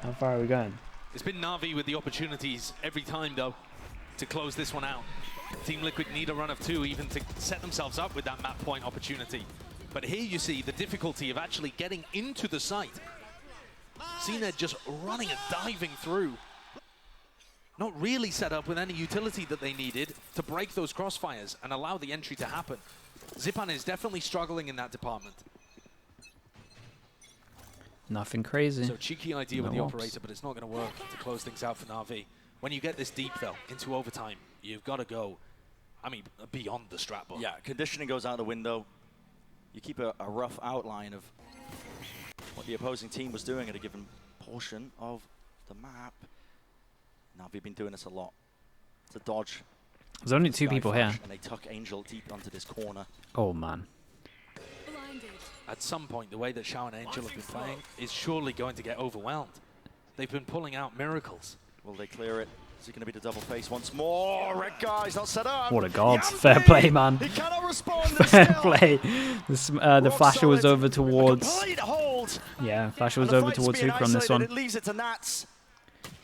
How far are we going? It's been Navi with the opportunities every time though to close this one out. Team Liquid need a run of 2 even to set themselves up with that map point opportunity. But here you see the difficulty of actually getting into the site. CNED just running and diving through. Not really set up with any utility that they needed to break those crossfires and allow the entry to happen. Zipan is definitely struggling in that department. Nothing crazy. So cheeky idea with the operator, but it's not going to work to close things out for NAVI. When you get this deep, though, into overtime, you've got to go, I mean, beyond the strat book. Yeah, conditioning goes out the window. You keep a rough outline of what the opposing team was doing at a given portion of the map. NAVI have been doing this a lot. It's a dodge. There's only 2 people here. And they tuck Angel deep onto this corner. Oh, man. At some point, the way that Xiao and Angel have been playing is surely going to get overwhelmed. They've been pulling out miracles. Will they clear it? Is it going to be the double face once more? Red guy's not set up. What a god. Fair play, man. He cannot respond. Fair play. The flasher was over towards... Yeah, flasher was over towards Hookah on this one. It leaves it to Nats.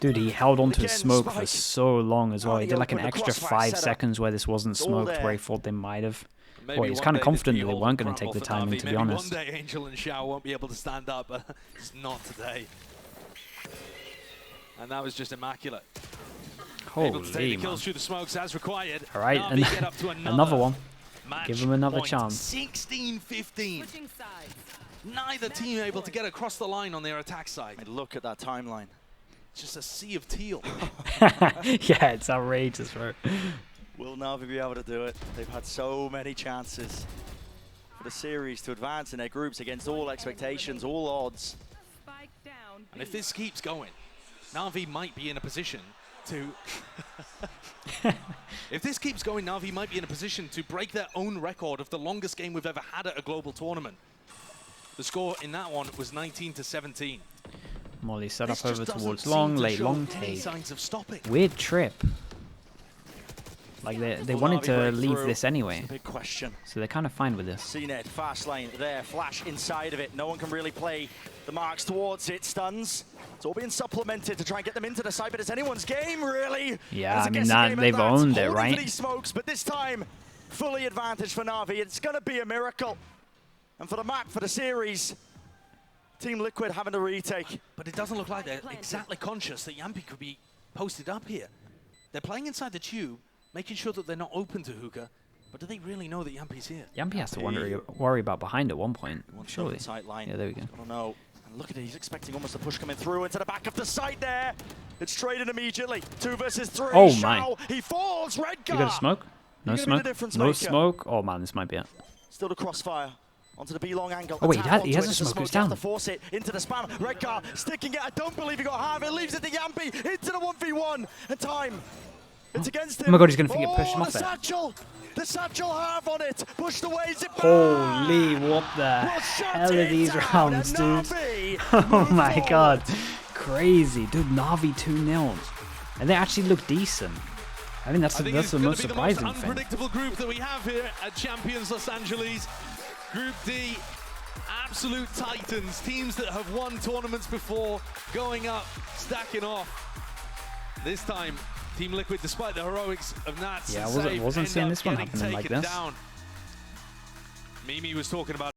Dude, he held onto his smoke for so long as well. He did like an extra 5 seconds where this wasn't smoked, where he thought they might have. Well, he was kind of confident that they weren't going to take the timing, to be honest. One day Angel and Xiao won't be able to stand up, but it's not today. And that was just immaculate. Holy, able to take the kills through the smokes as required. All right, and another one. Give him another chance. 16-15. Neither team able to get across the line on their attack side. And look at that timeline. It's just a sea of teal. Yeah, it's outrageous, bro. Will NAVI be able to do it? They've had so many chances for the series to advance in their groups against all expectations, all odds. And if this keeps going, NAVI might be in a position to... If this keeps going, NAVI might be in a position to break their own record of the longest game we've ever had at a global tournament. The score in that one was 19-17. Molly set up over towards long, late long take. Signs of stopping. Weird trip. Like they wanted to leave this anyway. Big question. So they're kind of fine with this. CNED, fast lane there, flash inside of it. No one can really play the marks towards it. Stuns. It's all being supplemented to try and get them into the side, but it's anyone's game, really. Yeah, I mean, they've owned it, right? These smokes, but this time, fully advantage for NAVI. It's going to be a miracle. And for the map, for the series, Team Liquid having to retake. But it doesn't look like they're exactly conscious that Yampi could be posted up here. They're playing inside the tube, making sure that they're not open to Hookah, but do they really know that Yampi's here? Yampi has to worry about behind at one point, surely. Line. Yeah, there we go. I don't know. And look at it, he's expecting almost a push coming through into the back of the site there. It's traded immediately. 2 versus 3. Oh my. He falls, Red guy. You got a smoke? No smoke? No smoke? Oh man, this might be it. Still the crossfire. Onto the B-long angle. Oh wait, he has a smoke. He's down. To force it into the spam. Redgar sticking it. I don't believe he got half. It leaves it to Yampi into the 1v1. And time. It's against him. Oh my god, he's going to push him off there. The satchel half on it. Pushed away. Zip Holy, what the hell are these rounds, dude? Oh my god. Crazy. Dude, NAVI 2-0. And they actually look decent. I think that's the most surprising thing. Unpredictable group that we have here at Champions Los Angeles. Group D, absolute titans, teams that have won tournaments before, going up, stacking off. This time, Team Liquid, despite the heroics of Nats, yeah, I wasn't seeing this one happening like this. Mimi was talking about